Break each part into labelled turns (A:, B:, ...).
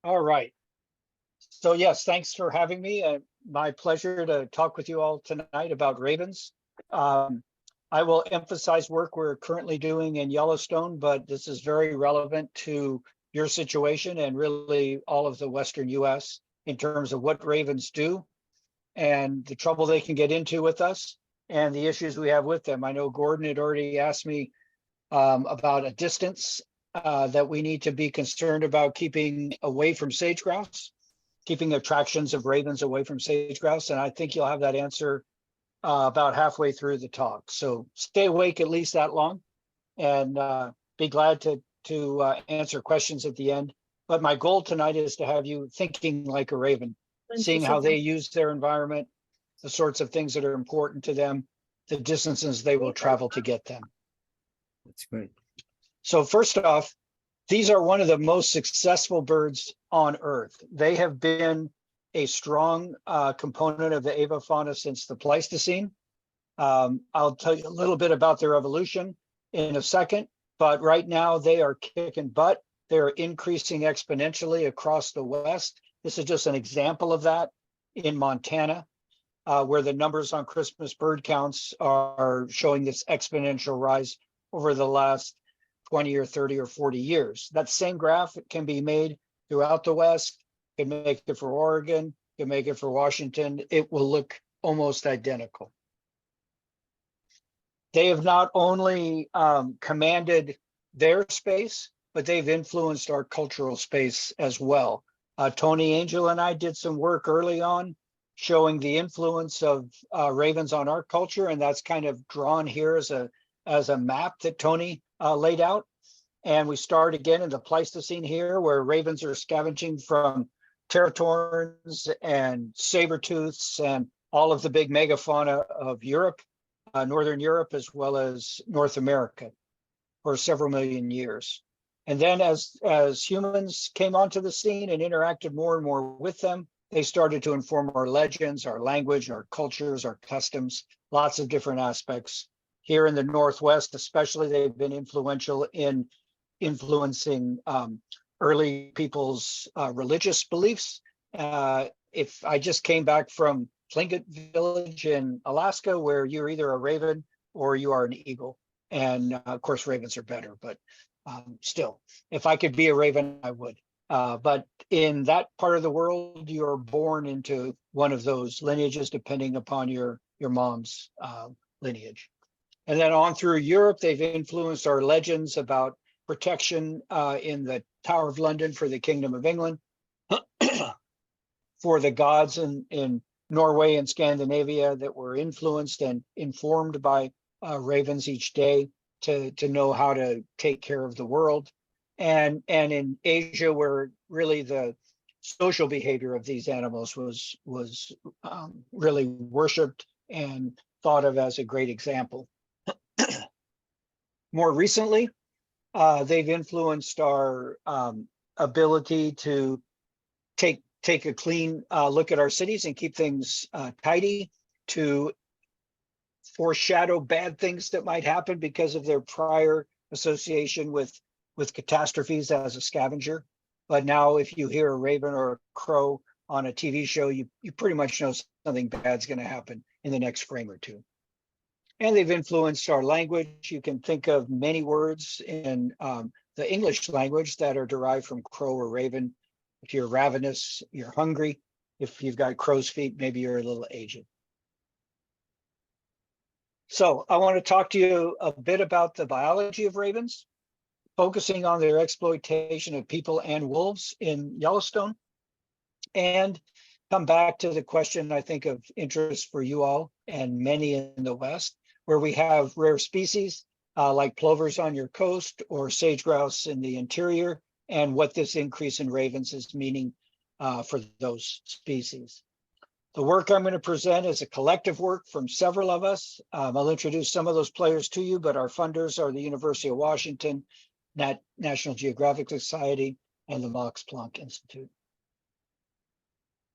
A: All right. So yes, thanks for having me. My pleasure to talk with you all tonight about ravens. Um, I will emphasize work we're currently doing in Yellowstone, but this is very relevant to your situation and really all of the Western US in terms of what ravens do and the trouble they can get into with us and the issues we have with them. I know Gordon had already asked me about a distance that we need to be concerned about keeping away from sage grouse, keeping attractions of ravens away from sage grouse. And I think you'll have that answer about halfway through the talk. So stay awake at least that long and be glad to answer questions at the end. But my goal tonight is to have you thinking like a raven, seeing how they use their environment, the sorts of things that are important to them, the distances they will travel to get them.
B: That's great.
A: So first off, these are one of the most successful birds on Earth. They have been a strong component of the avifauna since the Pleistocene. I'll tell you a little bit about their evolution in a second, but right now they are kicking butt. They're increasing exponentially across the West. This is just an example of that in Montana, where the numbers on Christmas bird counts are showing this exponential rise over the last 20 or 30 or 40 years. That same graph can be made throughout the West, can make it for Oregon, can make it for Washington. It will look almost identical. They have not only commanded their space, but they've influenced our cultural space as well. Tony Angel and I did some work early on showing the influence of ravens on our culture, and that's kind of drawn here as a map that Tony laid out. And we start again in the Pleistocene here, where ravens are scavenging from teratorns and saber-tooths and all of the big megafauna of Europe, Northern Europe, as well as North America for several million years. And then as humans came onto the scene and interacted more and more with them, they started to inform our legends, our language, our cultures, our customs, lots of different aspects. Here in the Northwest, especially, they've been influential in influencing early people's religious beliefs. If I just came back from Tlingit Village in Alaska, where you're either a raven or you are an eagle. And of course, ravens are better, but still, if I could be a raven, I would. But in that part of the world, you're born into one of those lineages, depending upon your mom's lineage. And then on through Europe, they've influenced our legends about protection in the Tower of London for the Kingdom of England, for the gods in Norway and Scandinavia that were influenced and informed by ravens each day to know how to take care of the world. And in Asia, where really the social behavior of these animals was really worshipped and thought of as a great example. More recently, they've influenced our ability to take a clean look at our cities and keep things tidy, to foreshadow bad things that might happen because of their prior association with catastrophes as a scavenger. But now if you hear a raven or a crow on a TV show, you pretty much know something bad's going to happen in the next frame or two. And they've influenced our language. You can think of many words in the English language that are derived from crow or raven. If you're ravenous, you're hungry. If you've got crow's feet, maybe you're a little aged. So I want to talk to you a bit about the biology of ravens, focusing on their exploitation of people and wolves in Yellowstone, and come back to the question I think of interest for you all and many in the West, where we have rare species like plovers on your coast or sage grouse in the interior, and what this increase in ravens is meaning for those species. The work I'm going to present is a collective work from several of us. I'll introduce some of those players to you, but our funders are the University of Washington, National Geographic Society, and the Max Planck Institute.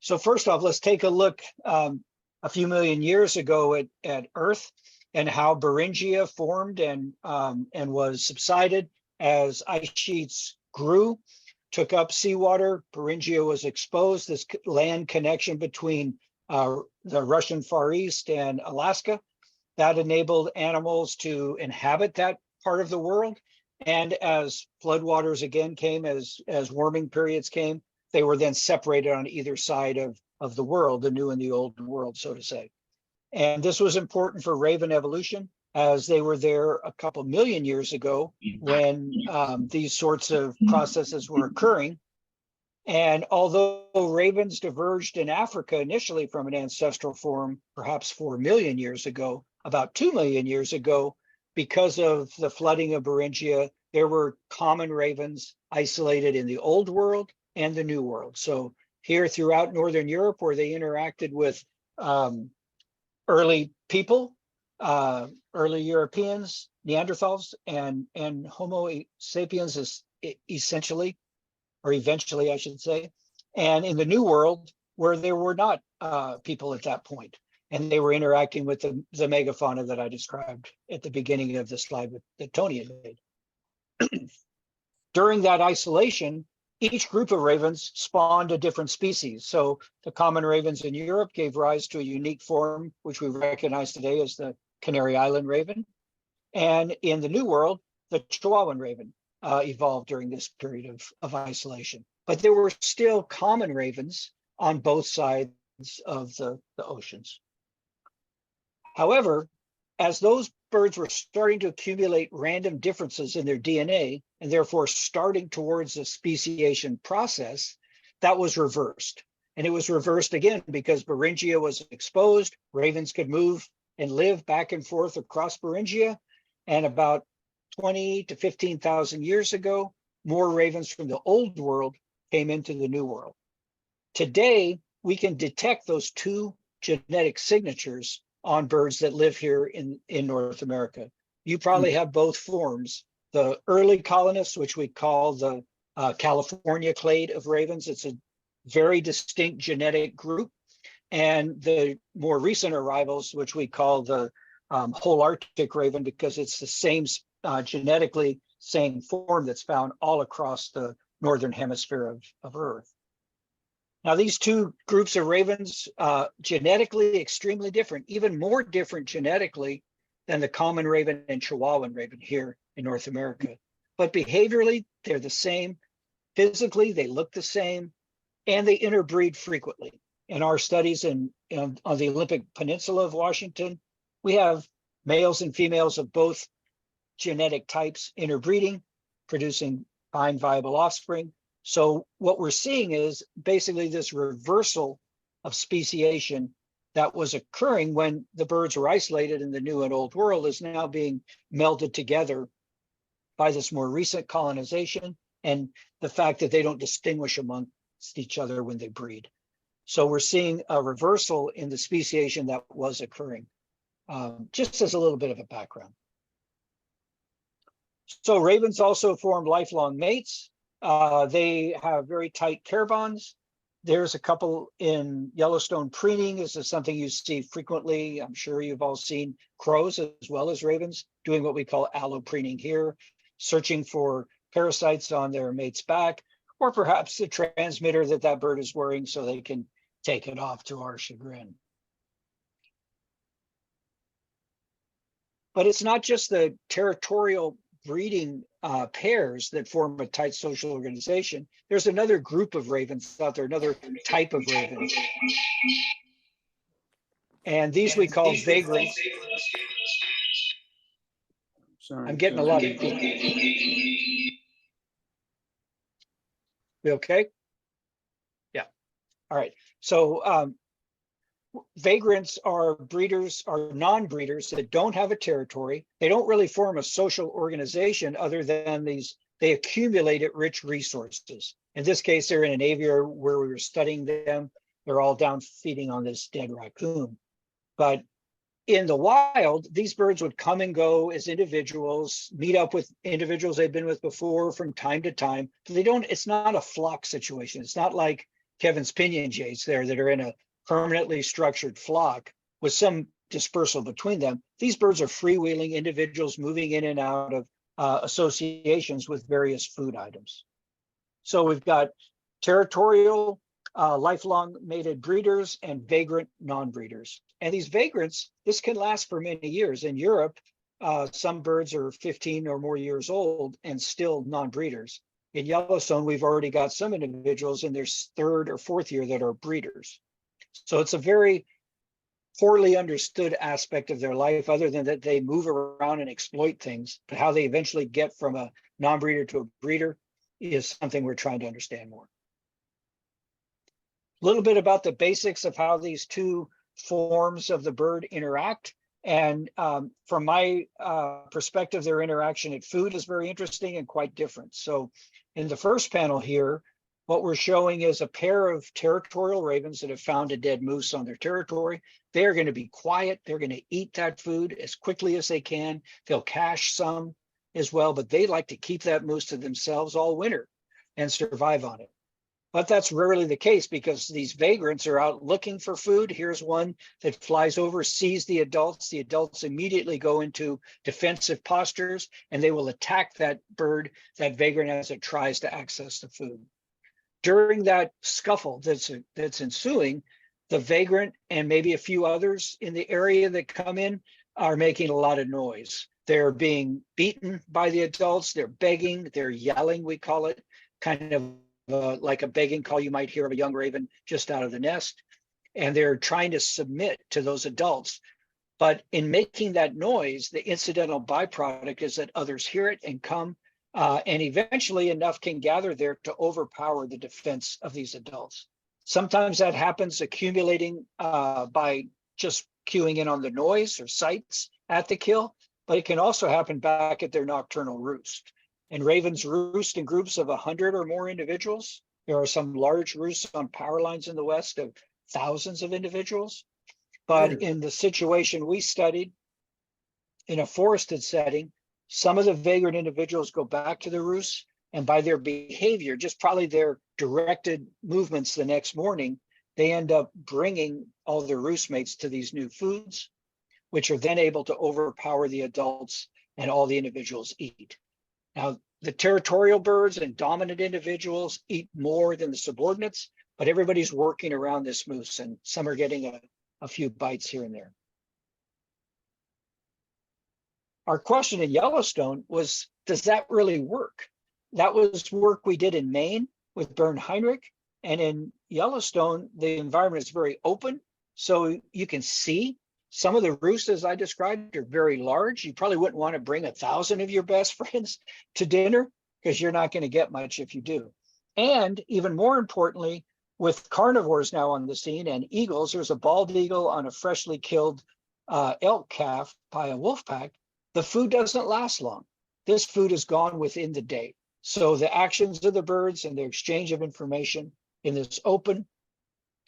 A: So first off, let's take a look a few million years ago at Earth and how Beringia formed and was subsided as ice sheets grew. took up seawater. Beringia was exposed. This land connection between the Russian Far East and Alaska, that enabled animals to inhabit that part of the world. And as floodwaters again came, as warming periods came, they were then separated on either side of the world, the new and the old world, so to say. And this was important for raven evolution, as they were there a couple million years ago when these sorts of processes were occurring. And although ravens diverged in Africa initially from an ancestral form, perhaps 4 million years ago, about 2 million years ago, because of the flooding of Beringia, there were common ravens isolated in the Old World and the New World. So here throughout Northern Europe, where they interacted with early people, early Europeans, Neanderthals, and Homo sapiens is essentially, or eventually, I should say, and in the New World, where there were not people at that point, and they were interacting with the megafauna that I described at the beginning of the slide that Tony had made. During that isolation, each group of ravens spawned a different species. So the common ravens in Europe gave rise to a unique form, which we recognize today as the Canary Island raven. And in the New World, the Chihuahuan raven evolved during this period of isolation. But there were still common ravens on both sides of the oceans. However, as those birds were starting to accumulate random differences in their DNA, and therefore starting towards the speciation process, that was reversed. And it was reversed again because Beringia was exposed, ravens could move and live back and forth across Beringia. And about 20 to 15,000 years ago, more ravens from the Old World came into the New World. Today, we can detect those two genetic signatures on birds that live here in North America. You probably have both forms. The early colonists, which we call the California clade of ravens, it's a very distinct genetic group. And the more recent arrivals, which we call the whole Arctic raven, because it's the same genetically same form that's found all across the northern hemisphere of Earth. Now, these two groups of ravens, genetically extremely different, even more different genetically than the common raven and Chihuahuan raven here in North America. But behaviorally, they're the same. Physically, they look the same, and they interbreed frequently. In our studies on the Olympic Peninsula of Washington, we have males and females of both genetic types interbreeding, producing fine, viable offspring. So what we're seeing is basically this reversal of speciation that was occurring when the birds were isolated in the New and Old World is now being melded together by this more recent colonization and the fact that they don't distinguish amongst each other when they breed. So we're seeing a reversal in the speciation that was occurring, just as a little bit of a background. So ravens also form lifelong mates. They have very tight care bonds. There's a couple in Yellowstone preening. This is something you see frequently. I'm sure you've all seen crows as well as ravens doing what we call allopreening here, searching for parasites on their mate's back, or perhaps the transmitter that bird is wearing so they can take it off to our chagrin. But it's not just the territorial breeding pairs that form a tight social organization. There's another group of ravens out there, another type of raven. And these we call vagrants.
B: Sorry,
A: I'm getting a lot of feedback. We okay? Yeah. All right. So vagrants are breeders, are non-breeders that don't have a territory. They don't really form a social organization other than they accumulated rich resources. In this case, they're in an aviary where we were studying them. They're all down feeding on this dead raccoon. But in the wild, these birds would come and go as individuals, meet up with individuals they've been with before from time to time. It's not a flock situation. It's not like Kevin's pinion jays there that are in a permanently structured flock with some dispersal between them. These birds are freewheeling individuals moving in and out of associations with various food items. So we've got territorial, lifelong mated breeders and vagrant non-breeders. And these vagrants, this can last for many years. In Europe, some birds are 15 or more years old and still non-breeders. In Yellowstone, we've already got some individuals in their third or fourth year that are breeders. So it's a very poorly understood aspect of their life, other than that they move around and exploit things. But how they eventually get from a non-breeder to a breeder is something we're trying to understand more. A little bit about the basics of how these two forms of the bird interact. And from my perspective, their interaction at food is very interesting and quite different. So in the first panel here, what we're showing is a pair of territorial ravens that have found a dead moose on their territory. They're going to be quiet. They're going to eat that food as quickly as they can. They'll cache some as well, but they like to keep that moose to themselves all winter and survive on it. But that's rarely the case, because these vagrants are out looking for food. Here's one that flies over, sees the adults. The adults immediately go into defensive postures, and they will attack that bird, that vagrant, as it tries to access the food. During that scuffle that's ensuing, the vagrant and maybe a few others in the area that come in are making a lot of noise. They're being beaten by the adults. They're begging, they're yelling, we call it, kind of like a begging call you might hear of a young raven just out of the nest. And they're trying to submit to those adults. But in making that noise, the incidental byproduct is that others hear it and come, and eventually enough can gather there to overpower the defense of these adults. Sometimes that happens accumulating by just cueing in on the noise or sights at the kill, but it can also happen back at their nocturnal roost. And ravens roost in groups of 100 or more individuals. There are some large roosts on power lines in the West of thousands of individuals. But in the situation we studied, in a forested setting, some of the vagrant individuals go back to the roosts, and by their behavior, just probably their directed movements the next morning, they end up bringing all their roost mates to these new foods, which are then able to overpower the adults, and all the individuals eat. Now, the territorial birds and dominant individuals eat more than the subordinates, but everybody's working around this moose, and some are getting a few bites here and there. Our question in Yellowstone was, does that really work? That was work we did in Maine with Bern Heinrich. And in Yellowstone, the environment is very open. So you can see some of the roosts, as I described, are very large. You probably wouldn't want to bring 1,000 of your best friends to dinner, because you're not going to get much if you do. And even more importantly, with carnivores now on the scene and eagles, there's a bald eagle on a freshly killed elk calf by a wolf pack. The food doesn't last long. This food is gone within the day. So the actions of the birds and the exchange of information in this open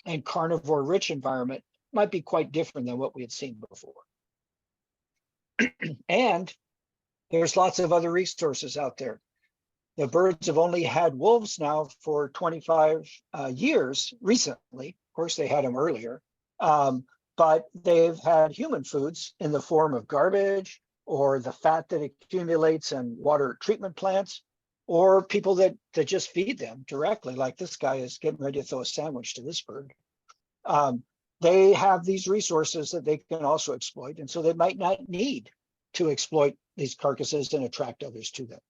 A: and carnivore rich environment might be quite different than what we had seen before. And there's lots of other resources out there. The birds have only had wolves now for 25 years recently. Of course, they had them earlier, but they've had human foods in the form of garbage, or the fat that accumulates in water treatment plants, or people that just feed them directly, like this guy is getting ready to throw a sandwich to this bird. They have these resources that they can also exploit, and so they might not need to exploit these carcasses and attract others to them.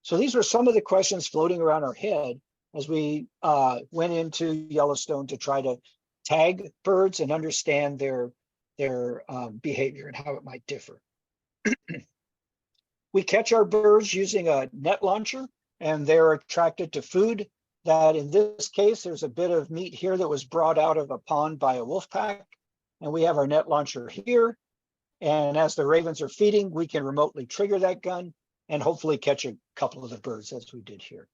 A: So these were some of the questions floating around our head as we went into Yellowstone to try to tag birds and understand their behavior and how it might differ. We catch our birds using a net launcher, and they're attracted to food that, in this case, there's a bit of meat here that was brought out of a pond by a wolf pack. And we have our net launcher here. And as the ravens are feeding, we can remotely trigger that gun and hopefully catch a couple of the birds, as we did here.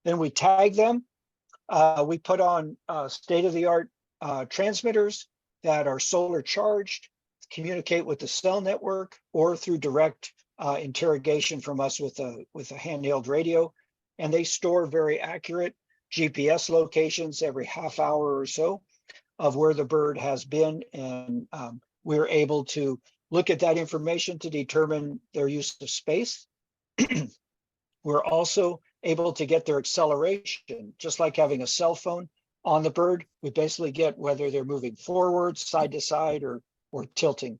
A: Then we tag them. We put on state-of-the-art transmitters that are solar charged, communicate with the cell network, or through direct interrogation from us with a handheld radio. And they store very accurate GPS locations every half hour or so of where the bird has been. And we're able to look at that information to determine their use of space. We're also able to get their acceleration, just like having a cell phone on the bird. We basically get whether they're moving forward, side to side, or tilting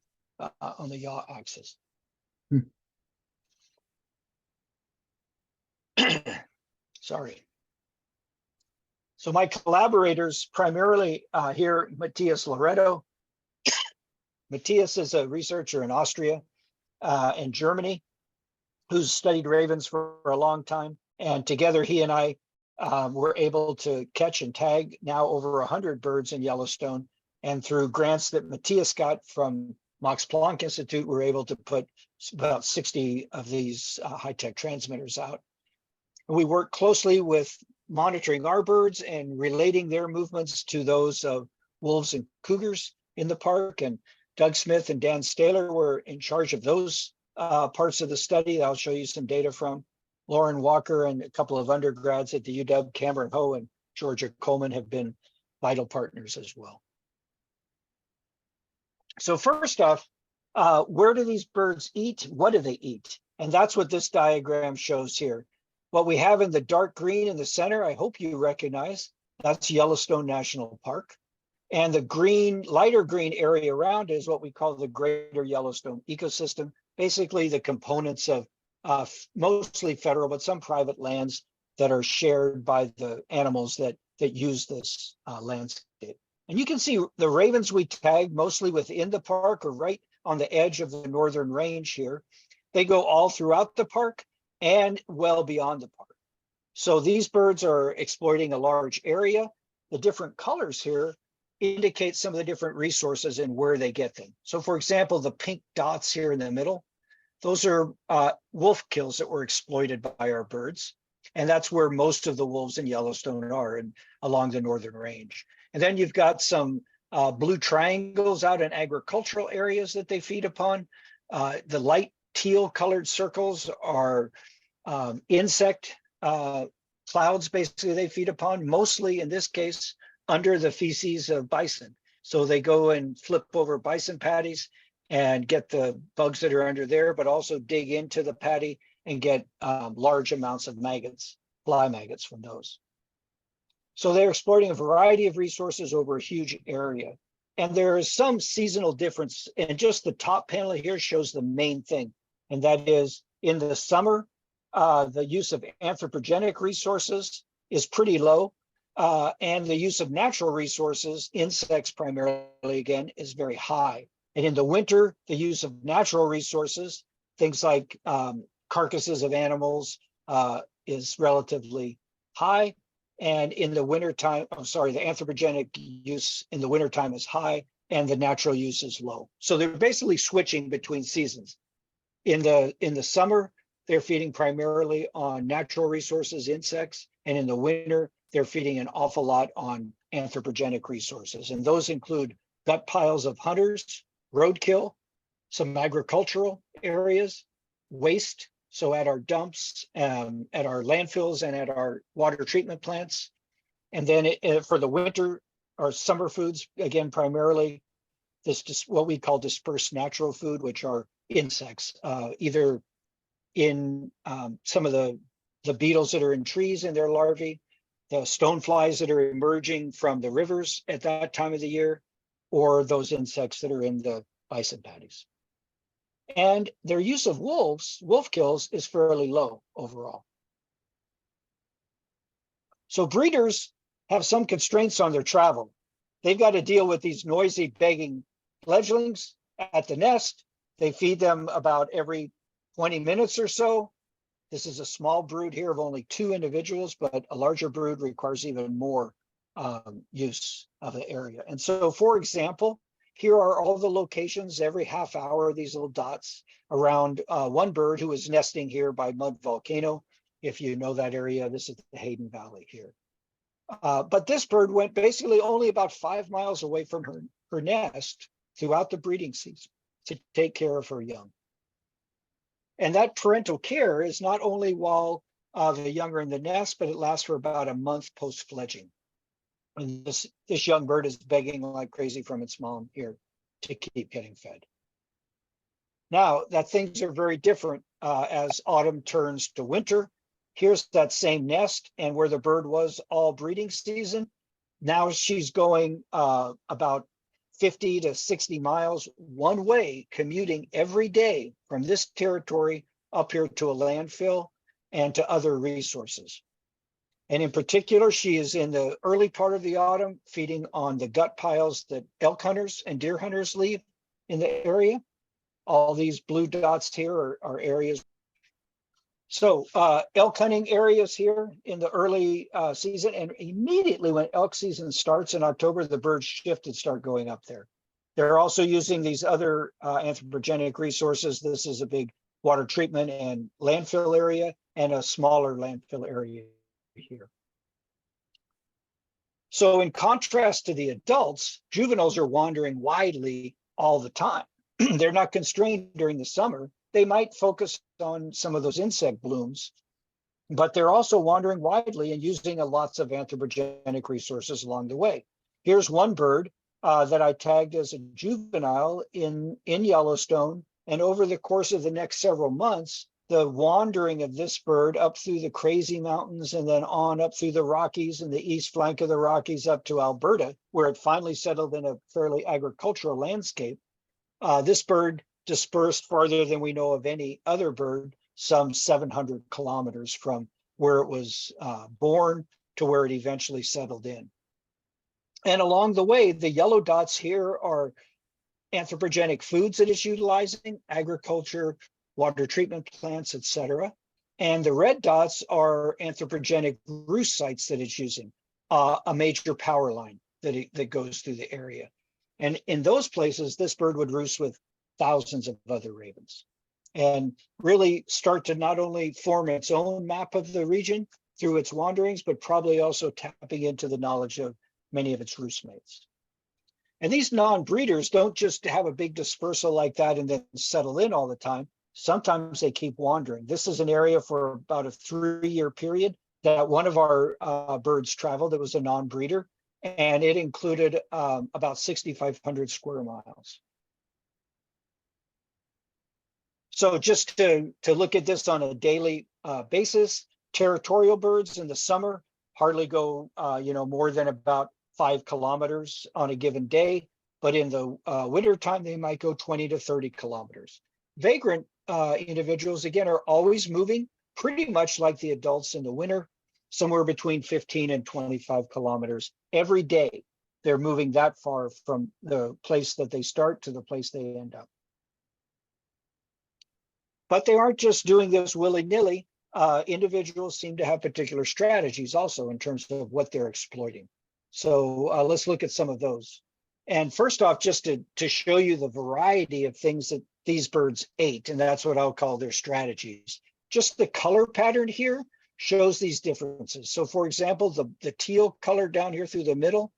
A: on the yaw axis. Sorry. So my collaborators primarily here, Matthias Loretto. Matthias is a researcher in Austria and Germany who's studied ravens for a long time. And together he and I were able to catch and tag now over 100 birds in Yellowstone. And through grants that Matthias got from Max Planck Institute, we're able to put about 60 of these high-tech transmitters out. We work closely with monitoring our birds and relating their movements to those of wolves and cougars in the park. And Doug Smith and Dan Staler were in charge of those parts of the study that I'll show you some data from. Lauren Walker and a couple of undergrads at the UW, Cameron Ho and Georgia Coleman, have been vital partners as well. So first off, where do these birds eat? What do they eat? And that's what this diagram shows here. What we have in the dark green in the center, I hope you recognize, that's Yellowstone National Park. And the green, lighter green area around is what we call the greater Yellowstone ecosystem, basically the components of mostly federal, but some private lands that are shared by the animals that use this landscape. And you can see the ravens we tag mostly within the park or right on the edge of the northern range here. They go all throughout the park and well beyond the park. So these birds are exploiting a large area. The different colors here indicate some of the different resources and where they get them. So for example, the pink dots here in the middle, those are wolf kills that were exploited by our birds. And that's where most of the wolves in Yellowstone are, and along the northern range. And then you've got some blue triangles out in agricultural areas that they feed upon. The light teal colored circles are insect clouds, basically, they feed upon, mostly in this case, under the feces of bison. So they go and flip over bison patties and get the bugs that are under there, but also dig into the patty and get large amounts of maggots, fly maggots from those. So they're exploiting a variety of resources over a huge area. And there is some seasonal difference, and just the top panel here shows the main thing. And that is in the summer, the use of anthropogenic resources is pretty low. And the use of natural resources, insects primarily again, is very high. And in the winter, the use of natural resources, things like carcasses of animals, is relatively high. And in the wintertime, the anthropogenic use in the wintertime is high and the natural use is low. So they're basically switching between seasons. In the summer, they're feeding primarily on natural resources, insects, and in the winter, they're feeding an awful lot on anthropogenic resources. And those include gut piles of hunters, roadkill, some agricultural areas, waste, so at our dumps, at our landfills, and at our water treatment plants. And then for the winter, our summer foods, again, primarily what we call dispersed natural food, which are insects, either in some of the beetles that are in trees and their larvae, the stoneflies that are emerging from the rivers at that time of the year, or those insects that are in the bison patties. And their use of wolf kills, is fairly low overall. So breeders have some constraints on their travel. They've got to deal with these noisy, begging fledglings at the nest. They feed them about every 20 minutes or so. This is a small brood here of only 2 individuals, but a larger brood requires even more use of the area. And so, for example, here are all the locations every half hour, these little dots around one bird who is nesting here by Mud Volcano. If you know that area, this is the Hayden Valley here. But this bird went basically only about 5 miles away from her nest throughout the breeding season to take care of her young. And that parental care is not only while the young are in the nest, but it lasts for about a month post-fledging. And this young bird is begging like crazy from its mom here to keep getting fed. Now that things are very different as autumn turns to winter, Here's that same nest and where the bird was all breeding season. Now she's going about 50 to 60 miles one way, commuting every day from this territory up here to a landfill and to other resources. And in particular, she is in the early part of the autumn feeding on the gut piles that elk hunters and deer hunters leave in the area. All these blue dots here are areas. So elk hunting areas here in the early season, and immediately when elk season starts in October, the birds shift and start going up there. They're also using these other anthropogenic resources. This is a big water treatment and landfill area and a smaller landfill area here. So in contrast to the adults, juveniles are wandering widely all the time. They're not constrained during the summer. They might focus on some of those insect blooms, but they're also wandering widely and using lots of anthropogenic resources along the way. Here's one bird that I tagged as a juvenile in Yellowstone. And over the course of the next several months, the wandering of this bird up through the Crazy Mountains and then on up through the Rockies and the east flank of the Rockies up to Alberta, where it finally settled in a fairly agricultural landscape. This bird dispersed farther than we know of any other bird, some 700 kilometers from where it was born to where it eventually settled in. And along the way, the yellow dots here are anthropogenic foods that it's utilizing, agriculture, water treatment plants, etc. And the red dots are anthropogenic roost sites that it's using, a major power line that goes through the area. And in those places, this bird would roost with thousands of other ravens and really start to not only form its own map of the region through its wanderings, but probably also tapping into the knowledge of many of its roost mates. And these non-breeders don't just have a big dispersal like that and then settle in all the time. Sometimes they keep wandering. This is an area for about a 3-year period that one of our birds traveled. It was a non-breeder, and it included about 6,500 square miles. So just to look at this on a daily basis, territorial birds in the summer hardly go more than about 5 kilometers on a given day, but in the winter time they might go 20 to 30 kilometers. Vagrant individuals, again, are always moving pretty much like the adults in the winter, somewhere between 15 and 25 kilometers every day. They're moving that far from the place that they start to the place they end up. But they aren't just doing this willy-nilly. Individuals seem to have particular strategies also in terms of what they're exploiting. So let's look at some of those. And first off, just to show you the variety of things that these birds ate, and that's what I'll call their strategies. Just the color pattern here shows these differences. So for example, the teal color down here through the middle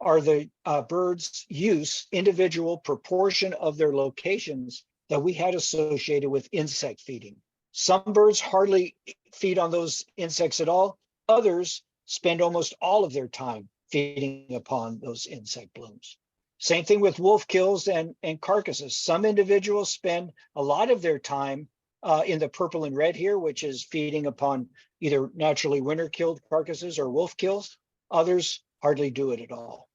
A: are the birds' use, individual proportion of their locations that we had associated with insect feeding. Some birds hardly feed on those insects at all. Others spend almost all of their time feeding upon those insect blooms. Same thing with wolf kills and carcasses. Some individuals spend a lot of their time in the purple and red here, which is feeding upon either naturally winter-killed carcasses or wolf kills. Others hardly do it at all.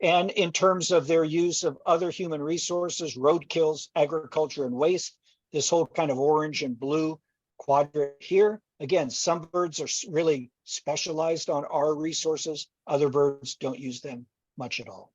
A: And in terms of their use of other human resources, road kills, agriculture, and waste, this whole kind of orange and blue quadrant here, again, some birds are really specialized on our resources. Other birds don't use them much at all.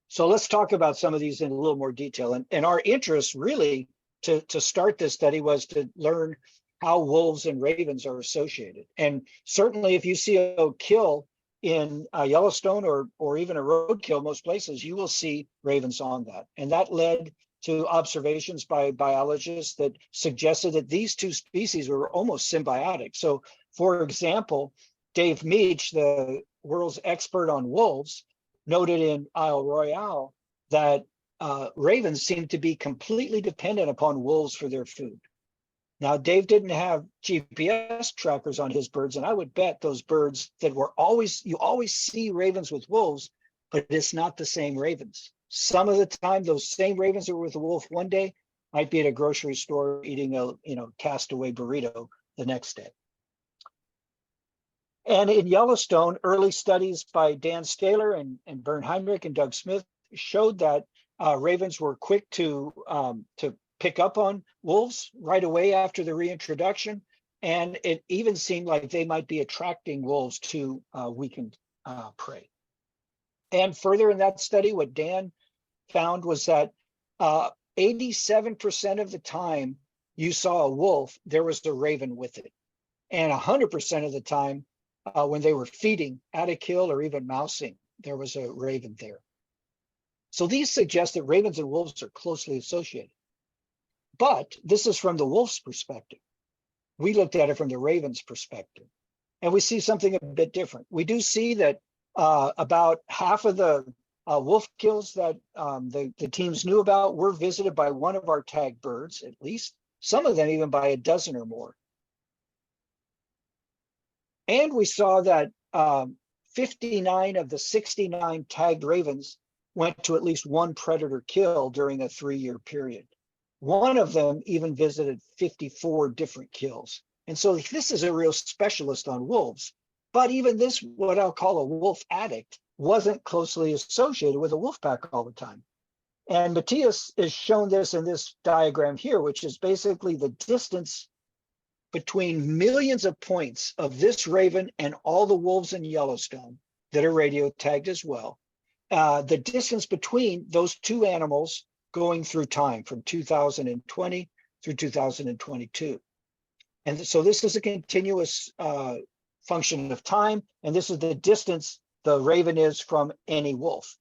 A: So let's talk about some of these in a little more detail. And our interest really to start this study was to learn how wolves and ravens are associated. And certainly if you see a kill in Yellowstone or even a roadkill, most places, you will see ravens on that. And that led to observations by biologists that suggested that these two species were almost symbiotic. So for example, Dave Meach, the world's expert on wolves, noted in Isle Royale that ravens seem to be completely dependent upon wolves for their food. Now, Dave didn't have GPS trackers on his birds, and I would bet those birds that you always see ravens with wolves, but it's not the same ravens. Some of the time, those same ravens are with a wolf one day, might be at a grocery store eating a castaway burrito the next day. And in Yellowstone, early studies by Dan Staler and Bern Heinrich and Doug Smith showed that ravens were quick to pick up on wolves right away after the reintroduction. And it even seemed like they might be attracting wolves to weakened prey. And further in that study, what Dan found was that 87% of the time you saw a wolf, there was a raven with it. And 100% of the time, when they were feeding at a kill or even mousing, there was a raven there. So these suggest that ravens and wolves are closely associated. But this is from the wolf's perspective. We looked at it from the raven's perspective, and we see something a bit different. We do see that about half of the wolf kills that the teams knew about were visited by one of our tagged birds, at least, some of them even by a dozen or more. And we saw that 59 of the 69 tagged ravens went to at least one predator kill during a 3-year period. One of them even visited 54 different kills. And so this is a real specialist on wolves. But even this, what I'll call a wolf addict, wasn't closely associated with a wolf pack all the time. And Matthias has shown this in this diagram here, which is basically the distance between millions of points of this raven and all the wolves in Yellowstone that are radio tagged as well. The distance between those two animals going through time from 2020 through 2022. And so this is a continuous function of time, and this is the distance the raven is from any wolf.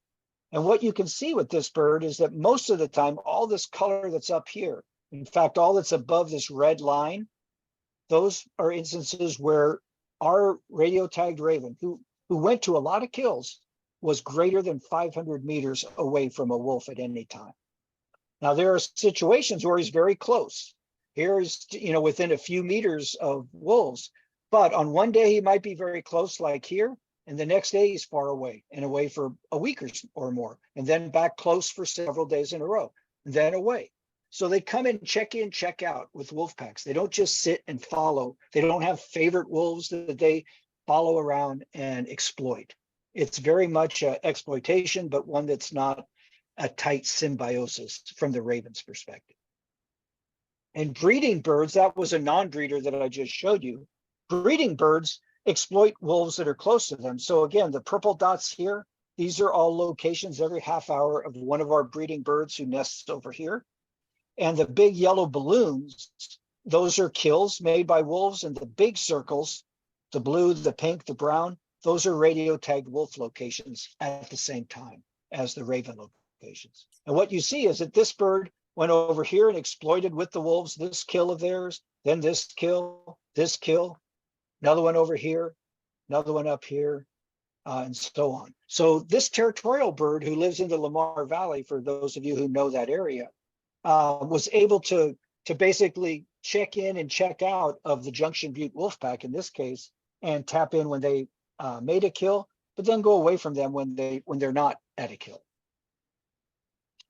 A: And what you can see with this bird is that most of the time, all this color that's up here, in fact, all that's above this red line, those are instances where our radio tagged raven, who went to a lot of kills, was greater than 500 meters away from a wolf at any time. Now, there are situations where he's very close. Here he's, within a few meters of wolves, but on one day he might be very close, like here, and the next day he's far away and away for a week or more, and then back close for several days in a row, and then away. So they come in, check out with wolf packs. They don't just sit and follow. They don't have favorite wolves that they follow around and exploit. It's very much exploitation, but one that's not a tight symbiosis from the raven's perspective. And breeding birds, that was a non-breeder that I just showed you. Breeding birds exploit wolves that are close to them. So again, the purple dots here, these are all locations every half hour of one of our breeding birds who nests over here. And the big yellow balloons, those are kills made by wolves, and the big circles, the blue, the pink, the brown, those are radio tagged wolf locations at the same time as the raven locations. And what you see is that this bird went over here and exploited with the wolves this kill of theirs, then this kill, another one over here, another one up here, and so on. So this territorial bird who lives in the Lamar Valley, for those of you who know that area, was able to basically check in and check out of the Junction Butte wolf pack in this case, and tap in when they made a kill, but then go away from them when they're not at a kill.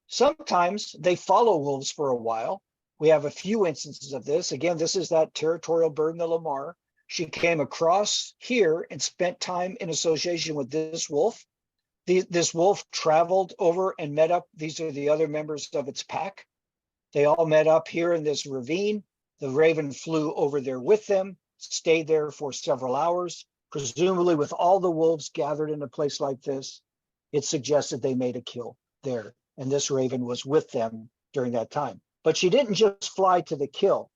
A: Sometimes they follow wolves for a while. We have a few instances of this. Again, this is that territorial bird in the Lamar. She came across here and spent time in association with this wolf. This wolf traveled over and met up. These are the other members of its pack. They all met up here in this ravine. The raven flew over there with them, stayed there for several hours, presumably with all the wolves gathered in a place like this. It suggested they made a kill there, and this raven was with them during that time. But she didn't just fly to the kill,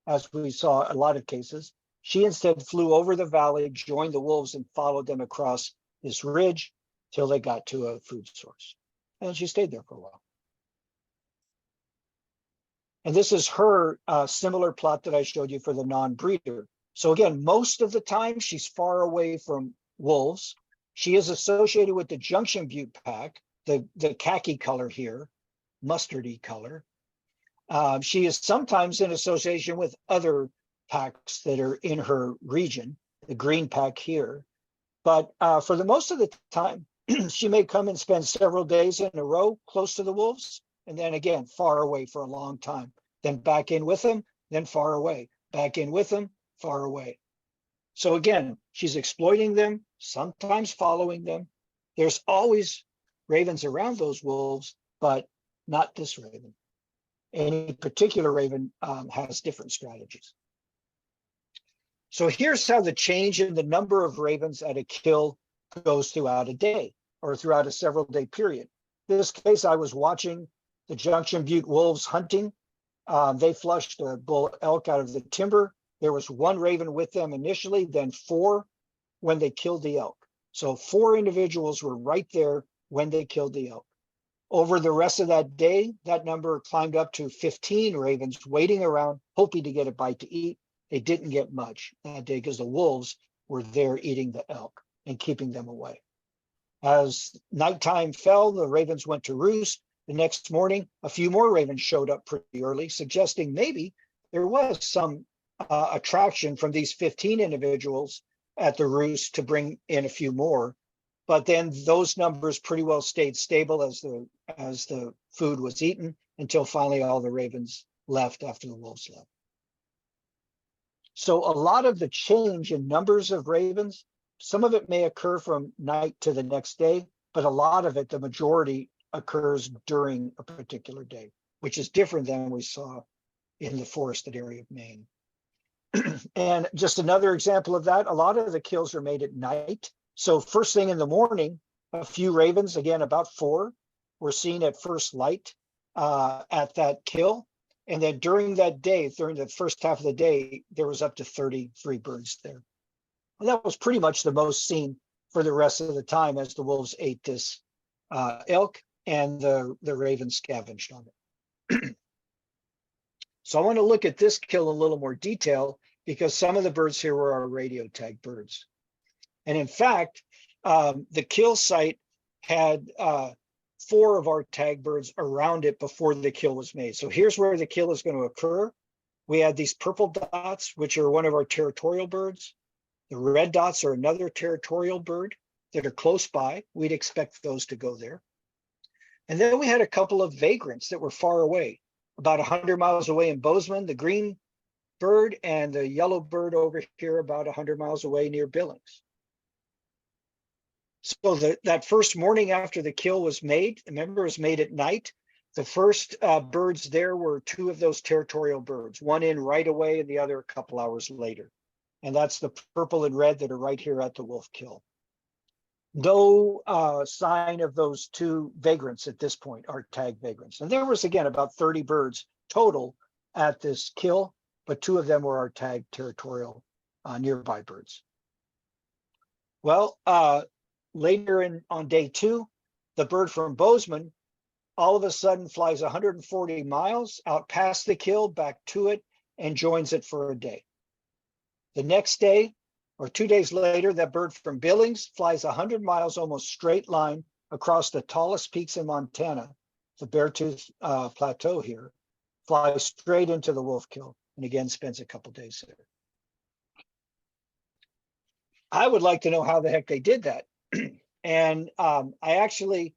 A: as we saw a lot of cases. She instead flew over the valley, joined the wolves, and followed them across this ridge till they got to a food source. And she stayed there for a while. And this is her similar plot that I showed you for the non-breeder. So again, most of the time she's far away from wolves. She is associated with the Junction Butte pack, the khaki color here, mustardy color. She is sometimes in association with other packs that are in her region, the green pack here. But for the most of the time, she may come and spend several days in a row close to the wolves, and then again, far away for a long time. Then back in with them, then far away. Back in with them, far away. So again, she's exploiting them, sometimes following them. There's always ravens around those wolves, but not this raven. Any particular raven has different strategies. So here's how the change in the number of ravens at a kill goes throughout a day or throughout a several day period. In this case, I was watching the Junction Butte wolves hunting. They flushed a bull elk out of the timber. There was one raven with them initially, then 4 when they killed the elk. So 4 individuals were right there when they killed the elk. Over the rest of that day, that number climbed up to 15 ravens waiting around, hoping to get a bite to eat. They didn't get much that day because the wolves were there eating the elk and keeping them away. As nighttime fell, the ravens went to roost. The next morning, a few more ravens showed up pretty early, suggesting maybe there was some attraction from these 15 individuals at the roost to bring in a few more. But then those numbers pretty well stayed stable as the food was eaten until finally all the ravens left after the wolves left. So a lot of the change in numbers of ravens, some of it may occur from night to the next day, but a lot of it, the majority, occurs during a particular day, which is different than we saw in the forested area of Maine. And just another example of that, a lot of the kills are made at night. So first thing in the morning, a few ravens, again, about 4, were seen at first light at that kill. And then during that day, during the first half of the day, there was up to 33 birds there. And that was pretty much the most seen for the rest of the time as the wolves ate this elk and the ravens scavenged on it. So I want to look at this kill in a little more detail because some of the birds here were our radio tag birds. And in fact, the kill site had 4 of our tag birds around it before the kill was made. So here's where the kill is going to occur. We had these purple dots, which are one of our territorial birds. The red dots are another territorial bird that are close by. We'd expect those to go there. And then we had a couple of vagrants that were far away, about 100 miles away in Bozeman, the green bird, and the yellow bird over here about 100 miles away near Billings. So that first morning after the kill was made, remember it was made at night, the first birds there were 2 of those territorial birds, one in right away and the other a couple hours later. And that's the purple and red that are right here at the wolf kill. No sign of those 2 vagrants at this point, our tag vagrants. And there was, again, about 30 birds total at this kill, but 2 of them were our tag territorial nearby birds. Well, later on day 2, the bird from Bozeman all of a sudden flies 140 miles out past the kill, back to it, and joins it for a day. The next day, or 2 days later, that bird from Billings flies 100 miles, almost straight line across the tallest peaks in Montana, the Beartooth Plateau here, flies straight into the wolf kill, and again spends a couple days there. I would like to know how the heck they did that. And I actually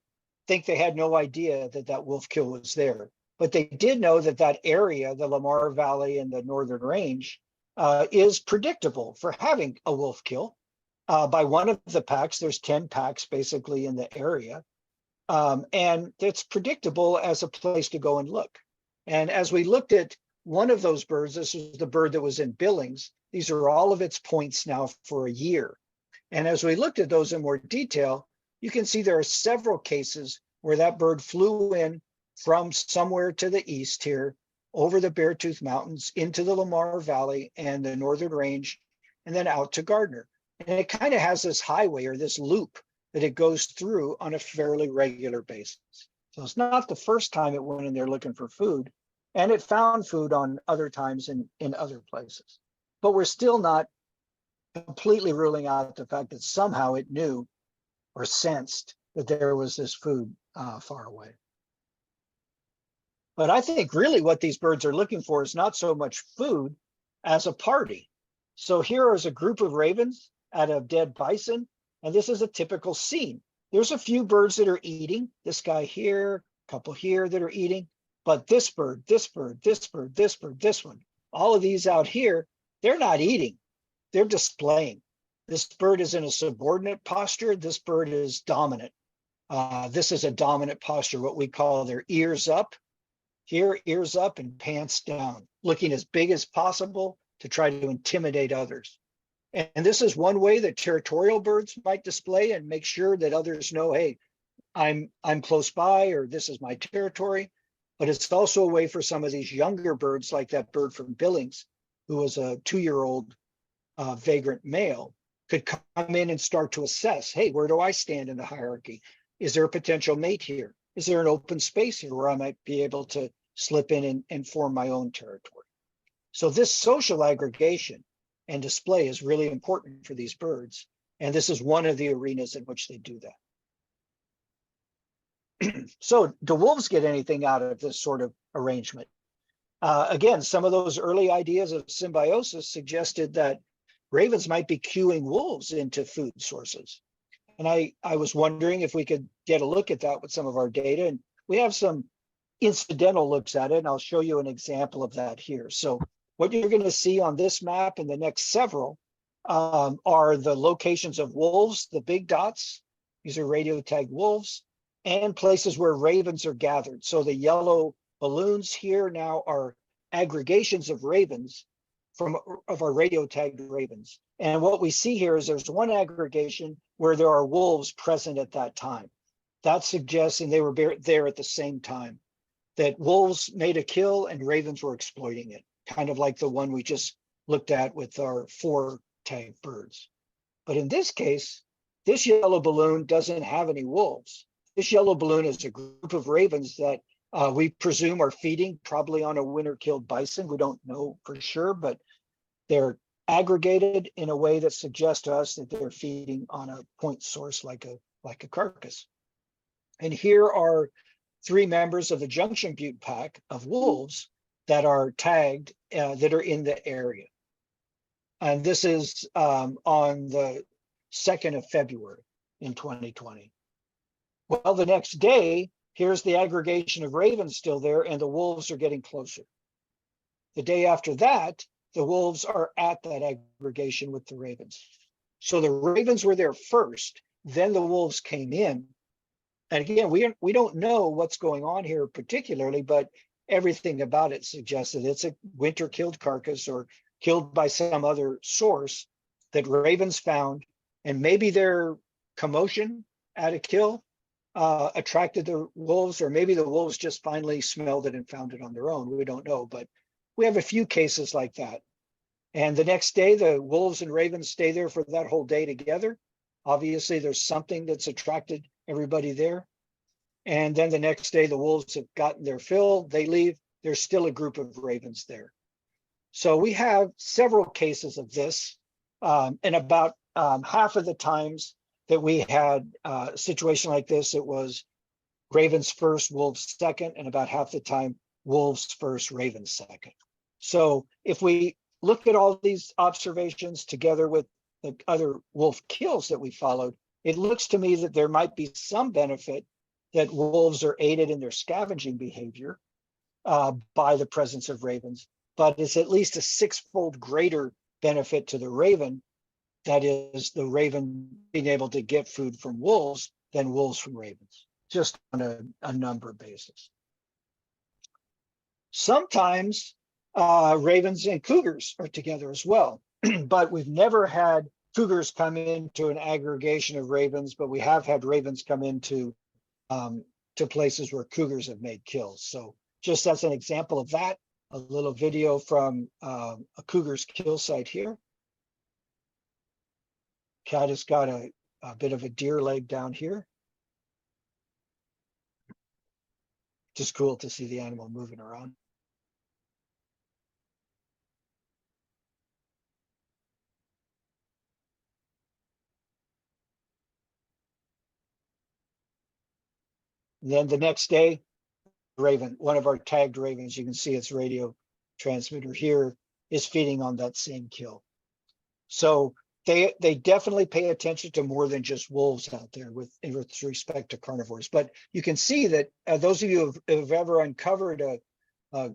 A: think they had no idea that that wolf kill was there, but they did know that that area, the Lamar Valley and the Northern Range, is predictable for having a wolf kill. By one of the packs, there's 10 packs basically in the area. And it's predictable as a place to go and look. And as we looked at one of those birds, this was the bird that was in Billings. These are all of its points now for a year. And as we looked at those in more detail, you can see there are several cases where that bird flew in from somewhere to the east here, over the Beartooth Mountains, into the Lamar Valley and the Northern Range, and then out to Gardner. And it kind of has this highway or this loop that it goes through on a fairly regular basis. So it's not the first time it went in there looking for food, and it found food on other times in other places. But we're still not completely ruling out the fact that somehow it knew or sensed that there was this food far away. But I think really what these birds are looking for is not so much food as a party. So here is a group of ravens at a dead bison, and this is a typical scene. There's a few birds that are eating, this guy here, a couple here that are eating, but this bird, this bird, this bird, this bird, this one, all of these out here, they're not eating, they're displaying. This bird is in a subordinate posture. This bird is dominant. This is a dominant posture, what we call their ears up. Here, ears up and pants down, looking as big as possible to try to intimidate others. And this is one way that territorial birds might display and make sure that others know, hey, I'm close by, or this is my territory. But it's also a way for some of these younger birds, like that bird from Billings, who was a 2-year-old vagrant male, could come in and start to assess, hey, where do I stand in the hierarchy? Is there a potential mate here? Is there an open space here where I might be able to slip in and form my own territory? So this social aggregation and display is really important for these birds. And this is one of the arenas in which they do that. So do wolves get anything out of this sort of arrangement? Again, some of those early ideas of symbiosis suggested that ravens might be cueing wolves into food sources. And I was wondering if we could get a look at that with some of our data. And we have some incidental looks at it, and I'll show you an example of that here. So what you're going to see on this map and the next several are the locations of wolves, the big dots. These are radio tagged wolves, and places where ravens are gathered. So the yellow balloons here now are aggregations of ravens of our radio tagged ravens. And what we see here is there's one aggregation where there are wolves present at that time. That suggests, and they were there at the same time, that wolves made a kill and ravens were exploiting it, kind of like the one we just looked at with our 4 tagged birds. But in this case, this yellow balloon doesn't have any wolves. This yellow balloon is a group of ravens that we presume are feeding probably on a winter-killed bison. We don't know for sure, but they're aggregated in a way that suggests to us that they're feeding on a point source like a carcass. And here are 3 members of the Junction Butte pack of wolves that are tagged, that are in the area. And this is on the 2nd of February in 2020. Well, the next day, here's the aggregation of ravens still there, and the wolves are getting closer. The day after that, the wolves are at that aggregation with the ravens. So the ravens were there first, then the wolves came in. And again, we don't know what's going on here particularly, but everything about it suggests that it's a winter killed carcass or killed by some other source that ravens found, and maybe their commotion at a kill attracted the wolves, or maybe the wolves just finally smelled it and found it on their own. We don't know, but we have a few cases like that. And the next day, the wolves and ravens stay there for that whole day together. Obviously, there's something that's attracted everybody there. And then the next day, the wolves have gotten their fill, they leave, there's still a group of ravens there. So we have several cases of this, and about half of the times that we had a situation like this, it was ravens first, wolves second, and about half the time, wolves first, ravens second. So if we look at all these observations together with the other wolf kills that we followed, it looks to me that there might be some benefit that wolves are aided in their scavenging behavior by the presence of ravens, but it's at least a 6-fold greater benefit to the raven, that is the raven being able to get food from wolves than wolves from ravens, just on a number basis. Sometimes ravens and cougars are together as well, but we've never had cougars come into an aggregation of ravens, but we have had ravens come into to places where cougars have made kills. So just as an example of that, a little video from a cougar's kill site here. Cat has got a bit of a deer leg down here. Just cool to see the animal moving around. And then the next day, raven, one of our tagged ravens, you can see its radio transmitter here, is feeding on that same kill. So They definitely pay attention to more than just wolves out there with respect to carnivores. But you can see that those of you who've ever uncovered a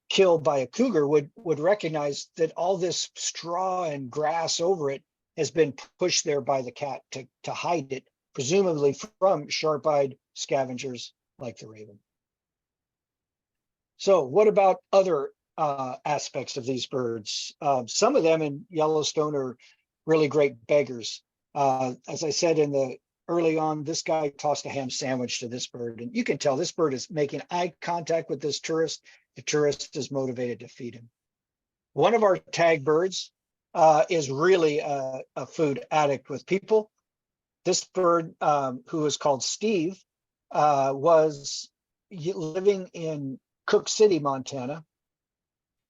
A: kill by a cougar would recognize that all this straw and grass over it has been pushed there by the cat to hide it, presumably from sharp-eyed scavengers like the raven. So what about other aspects of these birds? Some of them in Yellowstone are really great beggars. As I said early on, this guy tossed a ham sandwich to this bird, and you can tell this bird is making eye contact with this tourist. The tourist is motivated to feed him. One of our tag birds is really a food addict with people. This bird, who is called Steve, was living in Cook City, Montana,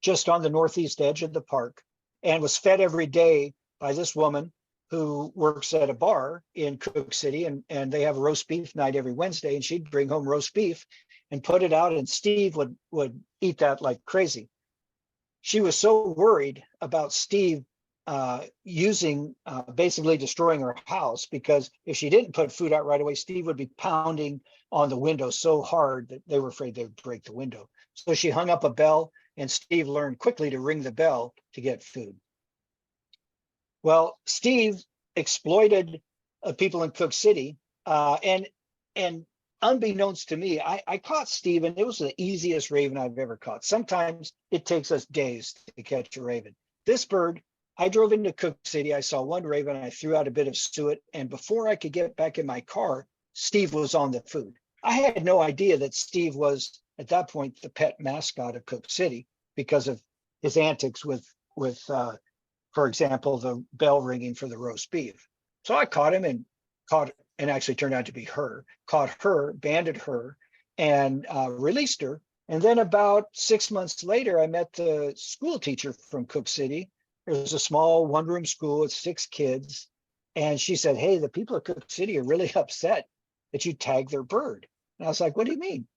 A: just on the northeast edge of the park, and was fed every day by this woman who works at a bar in Cook City, and they have a roast beef night every Wednesday, and she'd bring home roast beef and put it out, and Steve would eat that like crazy. She was so worried about Steve basically destroying her house, because if she didn't put food out right away, Steve would be pounding on the window so hard that they were afraid they would break the window. So she hung up a bell, and Steve learned quickly to ring the bell to get food. Well, Steve exploited people in Cook City, and unbeknownst to me, I caught Steve, and it was the easiest raven I've ever caught. Sometimes it takes us days to catch a raven. This bird, I drove into Cook City, I saw one raven, I threw out a bit of suet, and before I could get back in my car, Steve was on the food. I had no idea that Steve was, at that point, the pet mascot of Cook City because of his antics with for example, the bell ringing for the roast beef. So I caught him and actually turned out to be her, caught her, banded her, and released her. And then about 6 months later, I met the school teacher from Cook City. It was a small one-room school with 6 kids. And she said, hey, the people of Cook City are really upset that you tagged their bird. And I was like, what do you mean?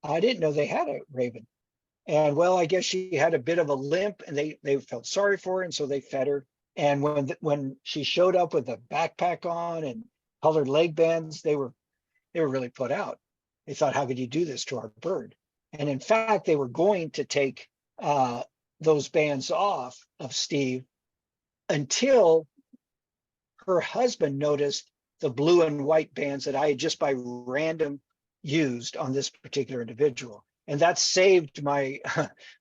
A: I didn't know they had a raven. And well, I guess she had a bit of a limp, and they felt sorry for her, and so they fed her. And when she showed up with a backpack on and colored leg bands, they were really put out. They thought, how could you do this to our bird? And in fact, they were going to take those bands off of Steve until her husband noticed the blue and white bands that I had just by random used on this particular individual. And that saved my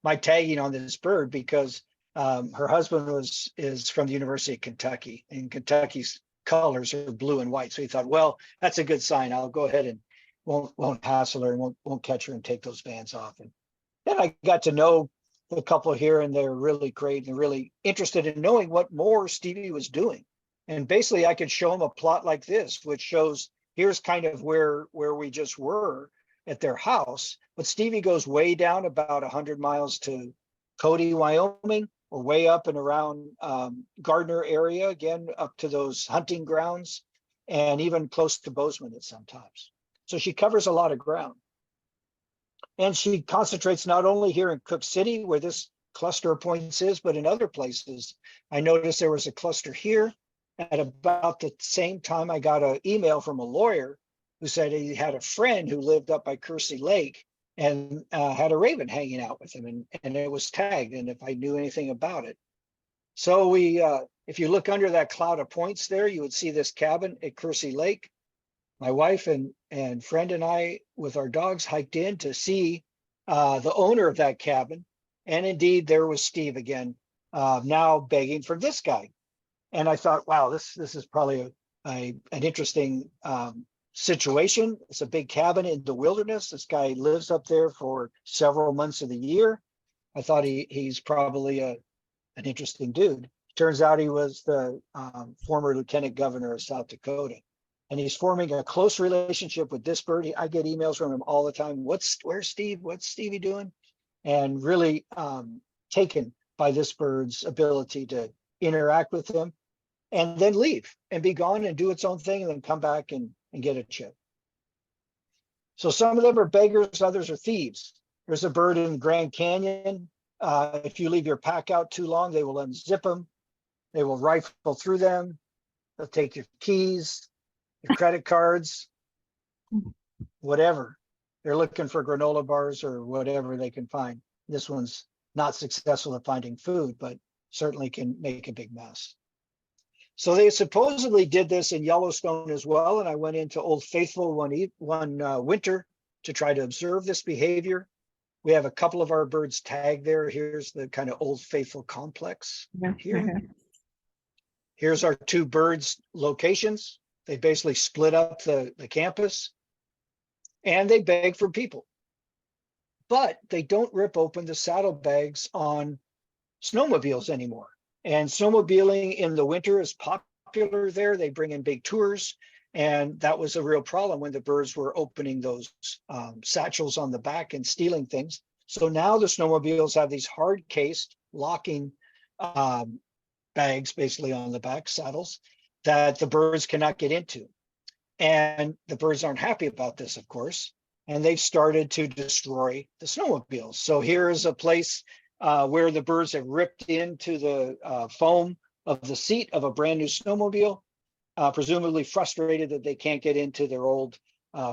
A: my tagging on this bird, because her husband is from the University of Kentucky, and Kentucky's colors are blue and white. So he thought, well, that's a good sign. I'll go ahead and won't hassle her and won't catch her and take those bands off. And then I got to know the couple here, and they're really great and really interested in knowing what more Stevie was doing. And basically, I could show them a plot like this, which shows here's kind of where we just were at their house. But Stevie goes way down about 100 miles to Cody, Wyoming, or way up and around Gardner area, again, up to those hunting grounds, and even close to Bozeman at sometimes. So she covers a lot of ground. And she concentrates not only here in Cook City, where this cluster of points is, but in other places. I noticed there was a cluster here. At about the same time, I got an email from a lawyer who said he had a friend who lived up by Kersey Lake and had a raven hanging out with him, and it was tagged, and if I knew anything about it. So if you look under that cloud of points there, you would see this cabin at Kersey Lake. My wife and friend and I, with our dogs, hiked in to see the owner of that cabin. And indeed, there was Steve again, now begging for this guy. And I thought, wow, this is probably an interesting situation. It's a big cabin in the wilderness. This guy lives up there for several months of the year. I thought he's probably an interesting dude. Turns out he was the former lieutenant governor of South Dakota. And he's forming a close relationship with this bird. I get emails from him all the time. Where's Steve? What's Stevie doing? And really taken by this bird's ability to interact with him and then leave and be gone and do its own thing, and then come back and get a chip. So some of them are beggars, others are thieves. There's a bird in Grand Canyon. If you leave your pack out too long, they will unzip them. They will rifle through them. They'll take your keys, your credit cards, whatever. They're looking for granola bars or whatever they can find. This one's not successful at finding food, but certainly can make a big mess. So they supposedly did this in Yellowstone as well. And I went into Old Faithful one winter to try to observe this behavior. We have a couple of our birds tagged there. Here's the kind of Old Faithful complex here. Here's our two birds locations. They basically split up the campus and they beg for people. But they don't rip open the saddlebags on snowmobiles anymore. And snowmobiling in the winter is popular there. They bring in big tours. And that was a real problem when the birds were opening those satchels on the back and stealing things. So now the snowmobiles have these hard cased locking bags basically on the back saddles that the birds cannot get into. And the birds aren't happy about this, of course. And they've started to destroy the snowmobiles. So here is a place where the birds have ripped into the foam of the seat of a brand new snowmobile, presumably frustrated that they can't get into their old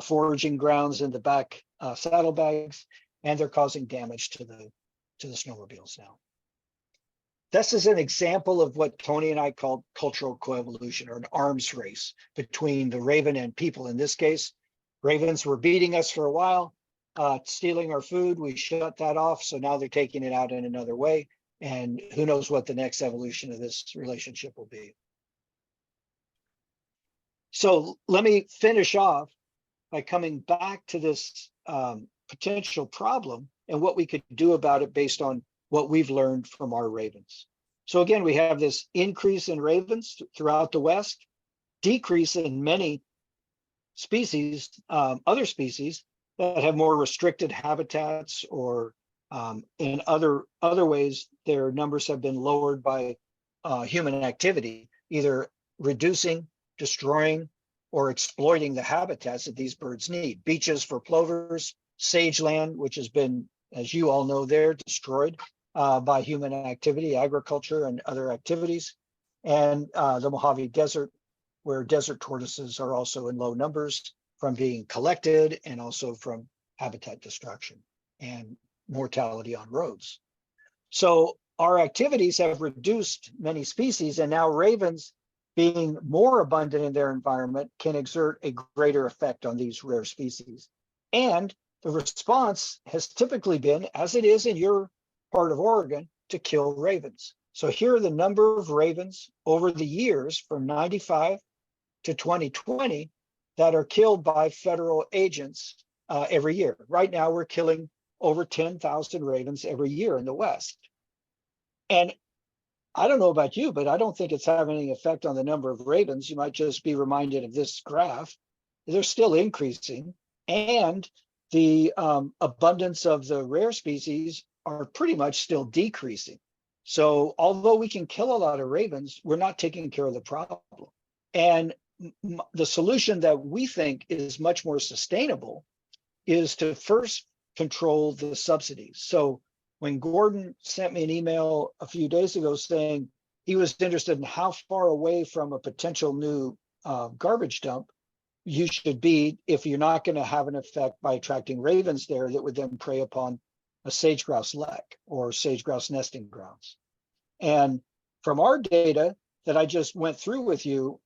A: foraging grounds in the back saddlebags, and they're causing damage to the snowmobiles now. This is an example of what Tony and I called cultural coevolution, or an arms race between the raven and people. In this case, ravens were beating us for a while, stealing our food. We shut that off. So now they're taking it out in another way. And who knows what the next evolution of this relationship will be. So let me finish off by coming back to this potential problem and what we could do about it based on what we've learned from our ravens. So again, we have this increase in ravens throughout the West, decrease in many species, other species that have more restricted habitats, or in other ways, their numbers have been lowered by human activity, either reducing, destroying, or exploiting the habitats that these birds need. Beaches for plovers, sage land, which has been, as you all know, there destroyed by human activity, agriculture, and other activities, and the Mojave Desert, where desert tortoises are also in low numbers from being collected, and also from habitat destruction and mortality on roads. So our activities have reduced many species, and now ravens, being more abundant in their environment, can exert a greater effect on these rare species. And the response has typically been, as it is in your part of Oregon, to kill ravens. So here are the number of ravens over the years from 95 to 2020 that are killed by federal agents every year. Right now, we're killing over 10,000 ravens every year in the West. And I don't know about you, but I don't think it's having any effect on the number of ravens. You might just be reminded of this graph. They're still increasing, and the abundance of the rare species are pretty much still decreasing. So although we can kill a lot of ravens, we're not taking care of the problem. And the solution that we think is much more sustainable is to first control the subsidies. So when Gordon sent me an email a few days ago saying he was interested in how far away from a potential new garbage dump you should be if you're not going to have an effect by attracting ravens there that would then prey upon a sage-grouse lek or sage-grouse nesting grounds. And from our data that I just went through with you,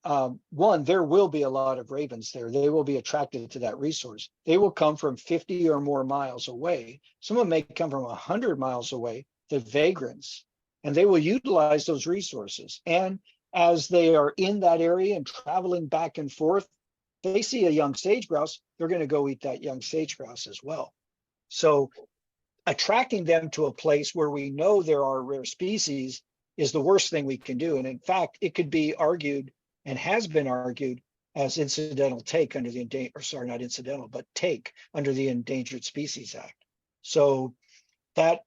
A: one, there will be a lot of ravens there. They will be attracted to that resource. They will come from 50 or more miles away. Some of them may come from 100 miles away, the vagrants, and they will utilize those resources. And as they are in that area and traveling back and forth, they see a young sage grouse, they're going to go eat that young sage grouse as well. So attracting them to a place where we know there are rare species is the worst thing we can do. And in fact, it could be argued, and has been argued, as incidental take under the take under the Endangered Species Act. So that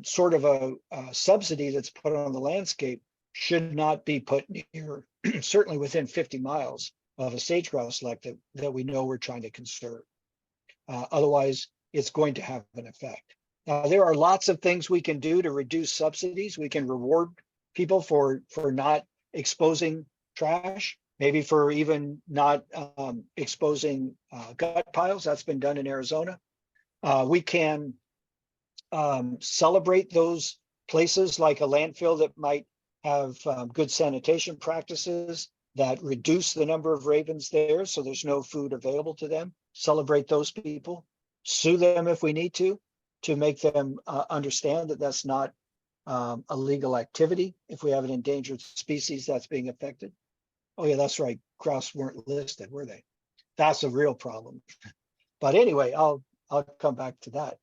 A: sort of a subsidy that's put on the landscape should not be put near, certainly within 50 miles of a sage grouse lek that we know we're trying to conserve. Otherwise, it's going to have an effect. Now, there are lots of things we can do to reduce subsidies. We can reward people for not exposing trash, maybe for even not exposing gut piles. That's been done in Arizona. We can celebrate those places like a landfill that might have good sanitation practices that reduce the number of ravens there, so there's no food available to them. Celebrate those people, sue them if we need to make them understand that that's not a legal activity if we have an endangered species that's being affected. Oh yeah, that's right. Grouse weren't listed, were they? That's a real problem. But anyway, I'll come back to that.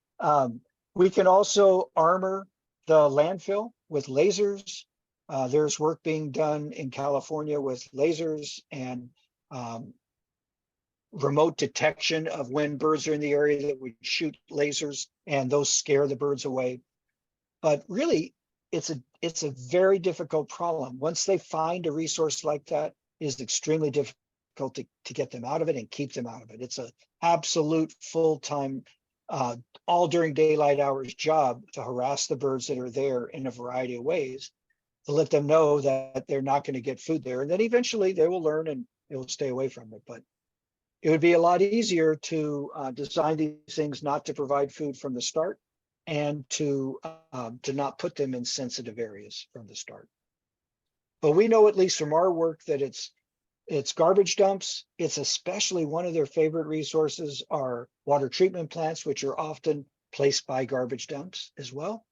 A: We can also armor the landfill with lasers. There's work being done in California with lasers and remote detection of when birds are in the area that would shoot lasers, and those scare the birds away. But really, it's a very difficult problem. Once they find a resource like that, it is extremely difficult to get them out of it and keep them out of it. It's an absolute full-time, all during daylight hours job to harass the birds that are there in a variety of ways, to let them know that they're not going to get food there. And then eventually they will learn and they will stay away from it. But it would be a lot easier to design these things not to provide food from the start, and to not put them in sensitive areas from the start. But we know, at least from our work, that it's garbage dumps. It's especially one of their favorite resources are water treatment plants, which are often placed by garbage dumps as well,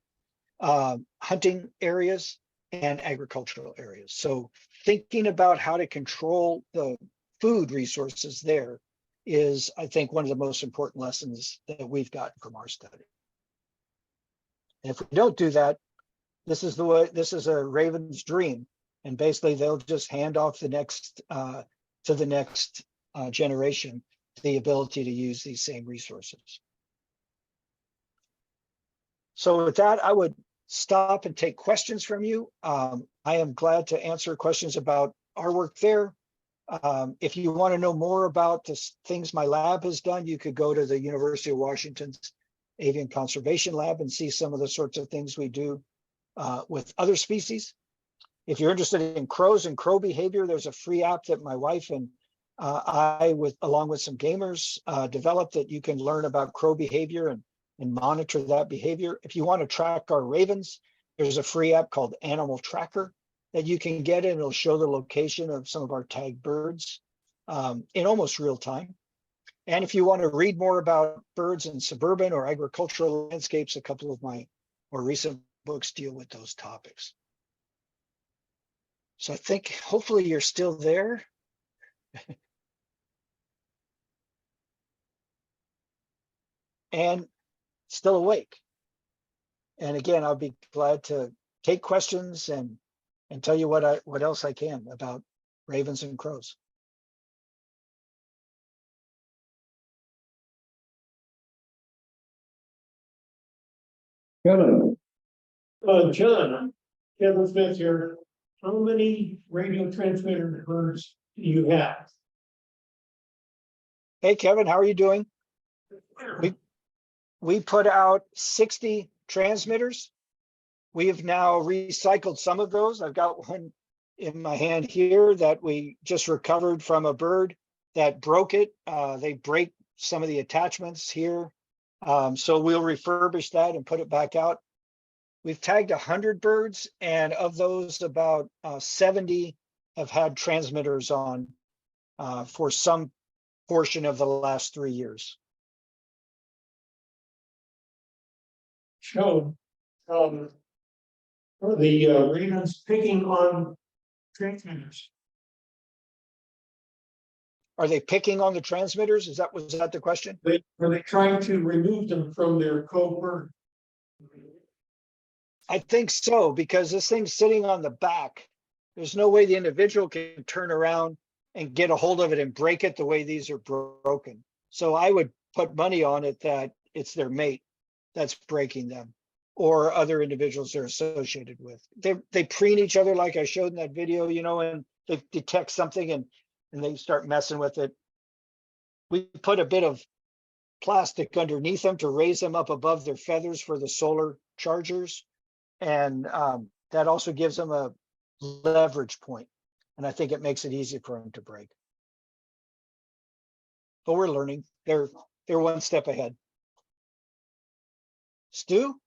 A: hunting areas and agricultural areas. So thinking about how to control the food resources there is, I think, one of the most important lessons that we've gotten from our study. And if we don't do that, this is a raven's dream. And basically they'll just hand off the next to the next generation the ability to use these same resources. So with that, I would stop and take questions from you. I am glad to answer questions about our work there. If you want to know more about the things my lab has done, you could go to the University of Washington's Avian Conservation Lab and see some of the sorts of things we do with other species. If you're interested in crows and crow behavior, there's a free app that my wife and I, along with some gamers, developed, that you can learn about crow behavior and monitor that behavior. If you want to track our ravens, there's a free app called Animal Tracker that you can get, and it'll show the location of some of our tagged birds in almost real time. And if you want to read more about birds in suburban or agricultural landscapes, a couple of my more recent books deal with those topics. So I think hopefully you're still there. And still awake. And again, I'll be glad to take questions and tell you what else I can about ravens and crows.
B: Kevin. John, Kevin Smith here. How many radio transmitter birds do you have?
A: Hey, Kevin, how are you doing? We put out 60 transmitters. We have now recycled some of those. I've got one in my hand here that we just recovered from a bird that broke it. They break some of the attachments here. So we'll refurbish that and put it back out. We've tagged 100 birds, and of those, about 70 have had transmitters on for some portion of the last 3 years.
B: Show are the ravens picking on transmitters?
A: Are they picking on the transmitters? Was that the question?
B: Are they trying to remove them from their covert?
A: I think so, because this thing's sitting on the back. There's no way the individual can turn around and get a hold of it and break it the way these are broken. So I would put money on it that it's their mate that's breaking them, or other individuals they're associated with. They preen each other like I showed in that video, and they detect something and they start messing with it. We put a bit of plastic underneath them to raise them up above their feathers for the solar chargers. And that also gives them a leverage point. And I think it makes it easy for them to break. But we're learning. They're one step ahead. Stu?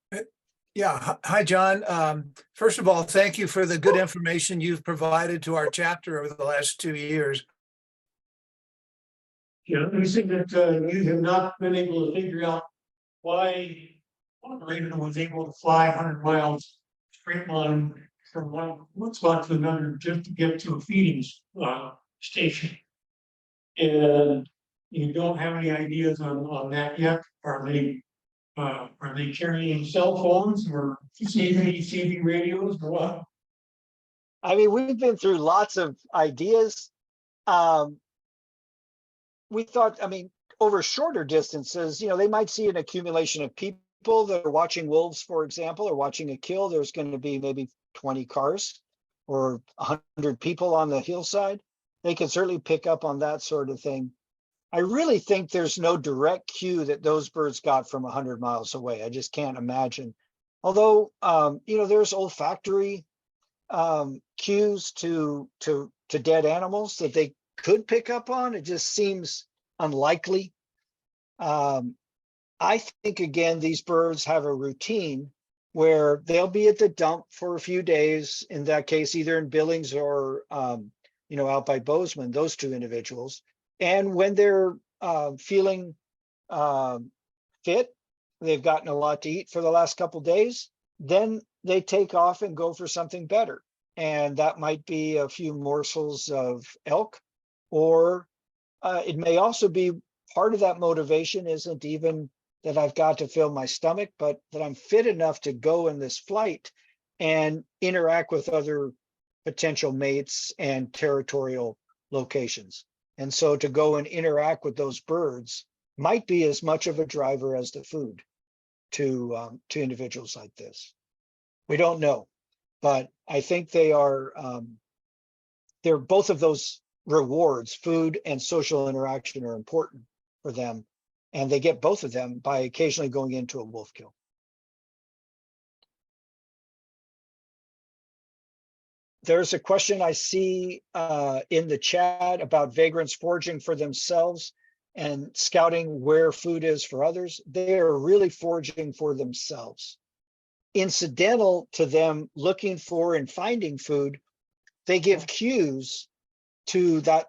C: Yeah. Hi, John. First of all, thank you for the good information you've provided to our chapter over the last 2 years.
B: Yeah, you think that you have not been able to figure out why one raven was able to fly 100 miles straight line from one spot to another just to get to a feeding station. And you don't have any ideas on that yet? Are they carrying cell phones or CB radios or what?
A: I mean, we've been through lots of ideas. We thought, I mean, over shorter distances, they might see an accumulation of people that are watching wolves, for example, or watching a kill. There's going to be maybe 20 cars or 100 people on the hillside. They can certainly pick up on that sort of thing. I really think there's no direct cue that those birds got from 100 miles away. I just can't imagine. Although, there's olfactory cues to dead animals that they could pick up on. It just seems unlikely. I think, again, these birds have a routine where they'll be at the dump for a few days, in that case, either in Billings or, out by Bozeman, those two individuals. And when they're feeling fit, they've gotten a lot to eat for the last couple of days, then they take off and go for something better. And that might be a few morsels of elk, or it may also be part of that motivation isn't even that I've got to fill my stomach, but that I'm fit enough to go in this flight and interact with other potential mates and territorial locations. And so to go and interact with those birds might be as much of a driver as the food to individuals like this. We don't know, but I think they're both of those rewards, food and social interaction, are important for them. And they get both of them by occasionally going into a wolf kill. There's a question I see in the chat about vagrants foraging for themselves and scouting where food is for others. They are really foraging for themselves. Incidental to them looking for and finding food, they give cues to that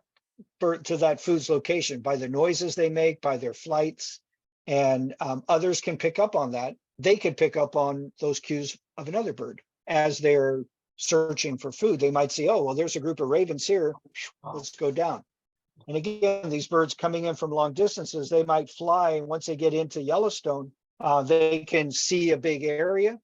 A: food's location by the noises they make, by their flights, and others can pick up on that. They could pick up on those cues of another bird as they're searching for food. They might see, oh, well, there's a group of ravens here. Let's go down. And again, these birds coming in from long distances, they might fly. And once they get into Yellowstone, they can see a big area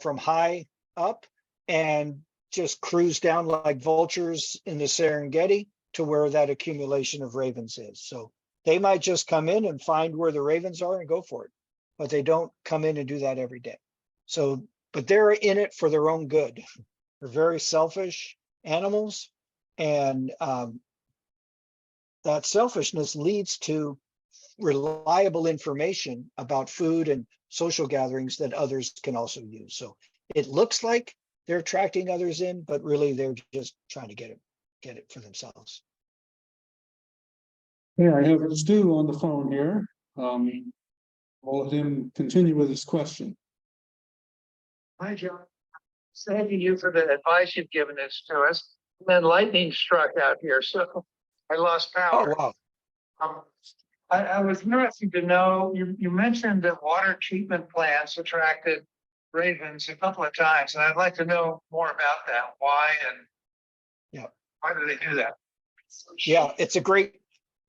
A: from high up and just cruise down like vultures in the Serengeti to where that accumulation of ravens is. So they might just come in and find where the ravens are and go for it, but they don't come in and do that every day. So, but they're in it for their own good. They're very selfish animals, and that selfishness leads to reliable information about food and social gatherings that others can also use. So it looks like they're attracting others in, but really they're just trying to get it for themselves.
D: Yeah, I have Stu on the phone here. I'll let him continue with his question.
E: Hi, John. Thanking you for the advice you've given us to us. And then lightning struck out here, so I lost power.
A: Oh, wow.
E: I was interested to know, you mentioned that water treatment plants attracted ravens a couple of times, and I'd like to know more about that. Why why do they do that?
A: Yeah,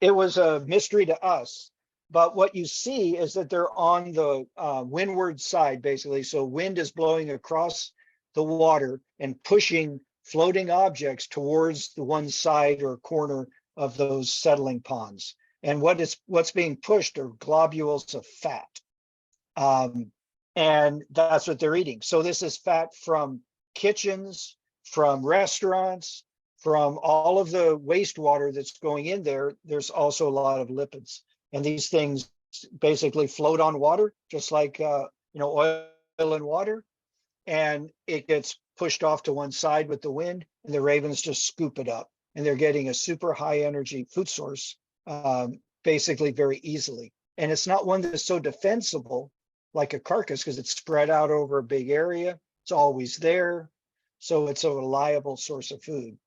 A: it was a mystery to us. But what you see is that they're on the windward side, basically. So wind is blowing across the water and pushing floating objects towards the one side or corner of those settling ponds. And what's being pushed are globules of fat. And that's what they're eating. So this is fat from kitchens, from restaurants, from all of the wastewater that's going in there. There's also a lot of lipids. And these things basically float on water, just like oil and water. And it gets pushed off to one side with the wind, and the ravens just scoop it up. And they're getting a super high energy food source, basically very easily. And it's not one that's so defensible like a carcass because it's spread out over a big area. It's always there. So it's a reliable source of food.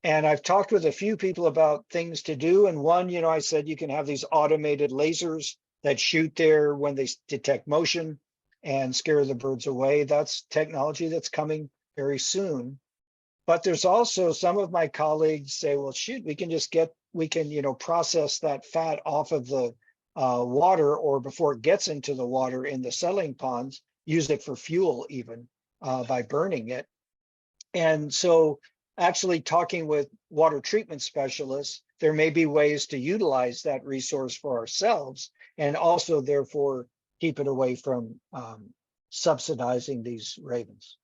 A: And I've talked with a few people about things to do. And one, I said you can have these automated lasers that shoot there when they detect motion and scare the birds away. That's technology that's coming very soon. But there's also some of my colleagues say, well, shoot, we can process that fat off of the water, or before it gets into the water in the settling ponds, use it for fuel even by burning it. And so actually talking with water treatment specialists, there may be ways to utilize that resource for ourselves and also therefore keep it away from subsidizing these ravens.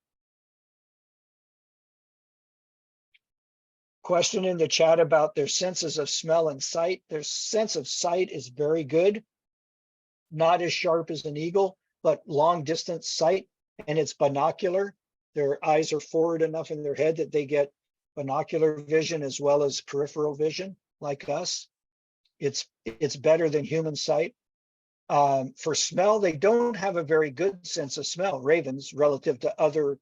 A: Question in the chat about their senses of smell and sight. Their sense of sight is very good, not as sharp as an eagle, but long distance sight, and it's binocular. Their eyes are forward enough in their head that they get binocular vision as well as peripheral vision, like us. It's better than human sight. For smell, they don't have a very good sense of smell, ravens, relative to other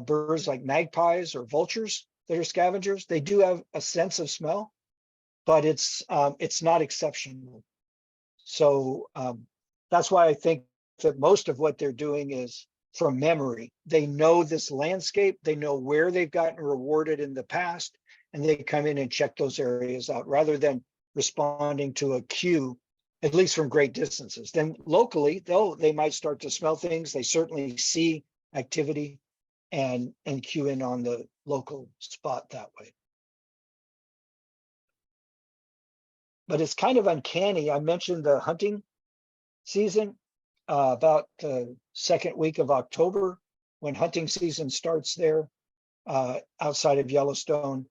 A: birds like magpies or vultures that are scavengers. They do have a sense of smell, but it's not exceptional. So that's why I think that most of what they're doing is from memory. They know this landscape, they know where they've gotten rewarded in the past, and they come in and check those areas out rather than responding to a cue, at least from great distances. Then locally, though, they might start to smell things. They certainly see activity and cue in on the local spot that way. But it's kind of uncanny. I mentioned the hunting season about the second week of October, when hunting season starts there outside of Yellowstone.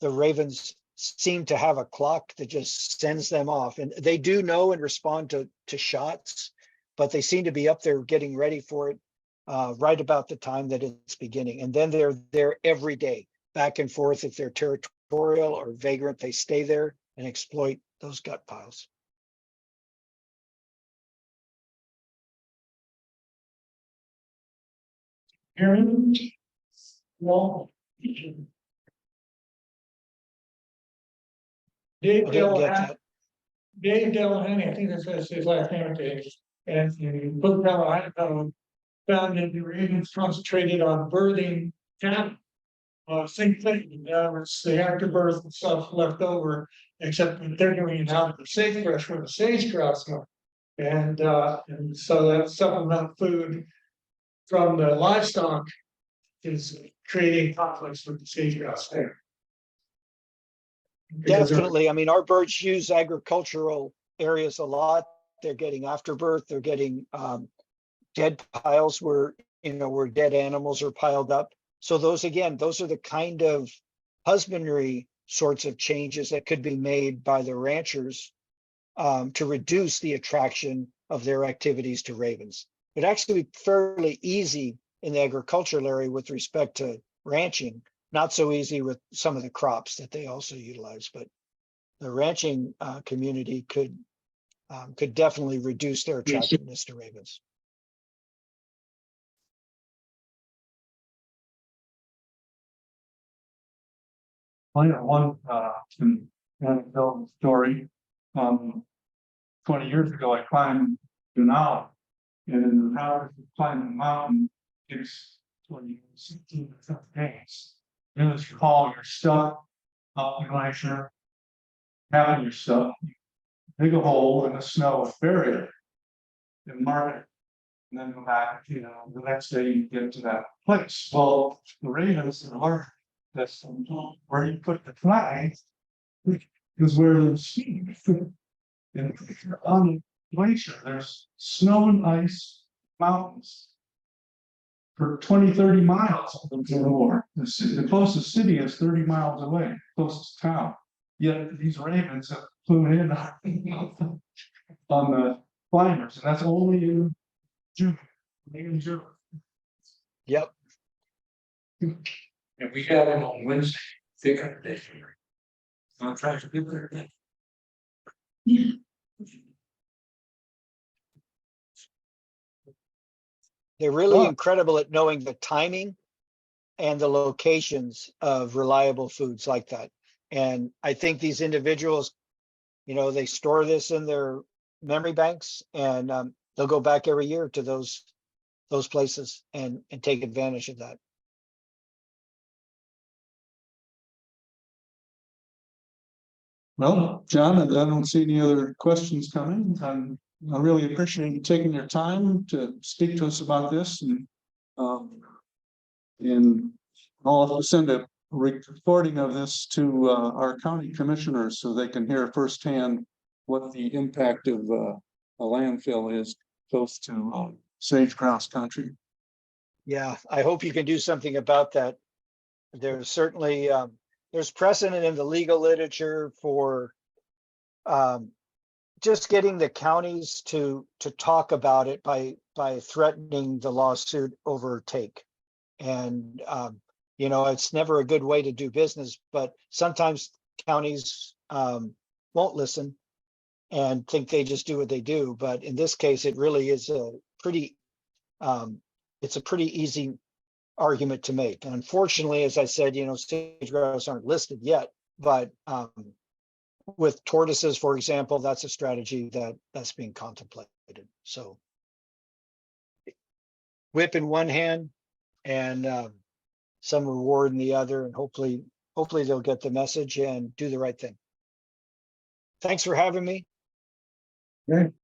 A: The ravens seem to have a clock that just sends them off, and they do know and respond to shots, but they seem to be up there getting ready for it right about the time that it's beginning. And then they're there every day, back and forth. If they're territorial or vagrant, they stay there and exploit those gut piles.
B: Aaron? Well. Dave
A: I didn't get
B: Delahanty,
A: that.
B: Dave Delahanty, I think that's his last name, Dave. And you put Delahanty found that the ravens concentrated on birthing cattle. Same thing, it's the afterbirth and stuff left over, except that they're doing it out of the sagebrush where the sage-grouse are. And so that supplemental food from the livestock is creating conflicts with the sage-grouse there.
A: Definitely. I mean, our birds use agricultural areas a lot. They're getting afterbirth. They're getting dead piles where dead animals are piled up. So those are the kind of husbandry sorts of changes that could be made by the ranchers to reduce the attraction of their activities to ravens. It'd actually be fairly easy in the agricultural area with respect to ranching, not so easy with some of the crops that they also utilize, but the ranching community could definitely reduce their attractiveness to ravens.
D: I got one anecdotal story. 20 years ago, I climbed Denali, and in the powers of climbing the mountain, it's 16 days. You just call your stuff up in glacier, having your stuff, dig a hole in the snow and bury it, and mark it, and then go back. The next day you get to that place. Well, the ravens are that's where you put the flag is where the ski. And on the glacier, there's snow and ice mountains for 20-30 miles or more. The closest city is 30 miles away, closest town. Yet these ravens have flew in on the climbers, and that's only in June.
A: Yep.
D: And we got them on Wednesday, pick up the day. I'm trying to people there.
A: They're really
D: Oh.
A: incredible at knowing the timing and the locations of reliable foods like that. And I think these individuals, you know, they store this in their memory banks, and they'll go back every year to those places and take advantage of that.
D: Well, John, I don't see any other questions coming. I really appreciate you taking your time to speak to us about this, and I'll have to send a recording of this to our county commissioners so they can hear firsthand what the impact of a landfill is close to sage grouse country.
A: Yeah, I hope you can do something about that. There's certainly there's precedent in the legal literature for just getting the counties to talk about it by threatening the lawsuit over take. And you know, it's never a good way to do business, but sometimes counties won't listen and think they just do what they do. But in this case, it really is a pretty it's a pretty easy argument to make. And unfortunately, as I said, you know, sage grouse aren't listed yet, but with tortoises, for example, that's a strategy that's being contemplated. So whip in one hand and some reward in the other, and hopefully they'll get the message and do the right thing. Thanks for having me.
D: Okay,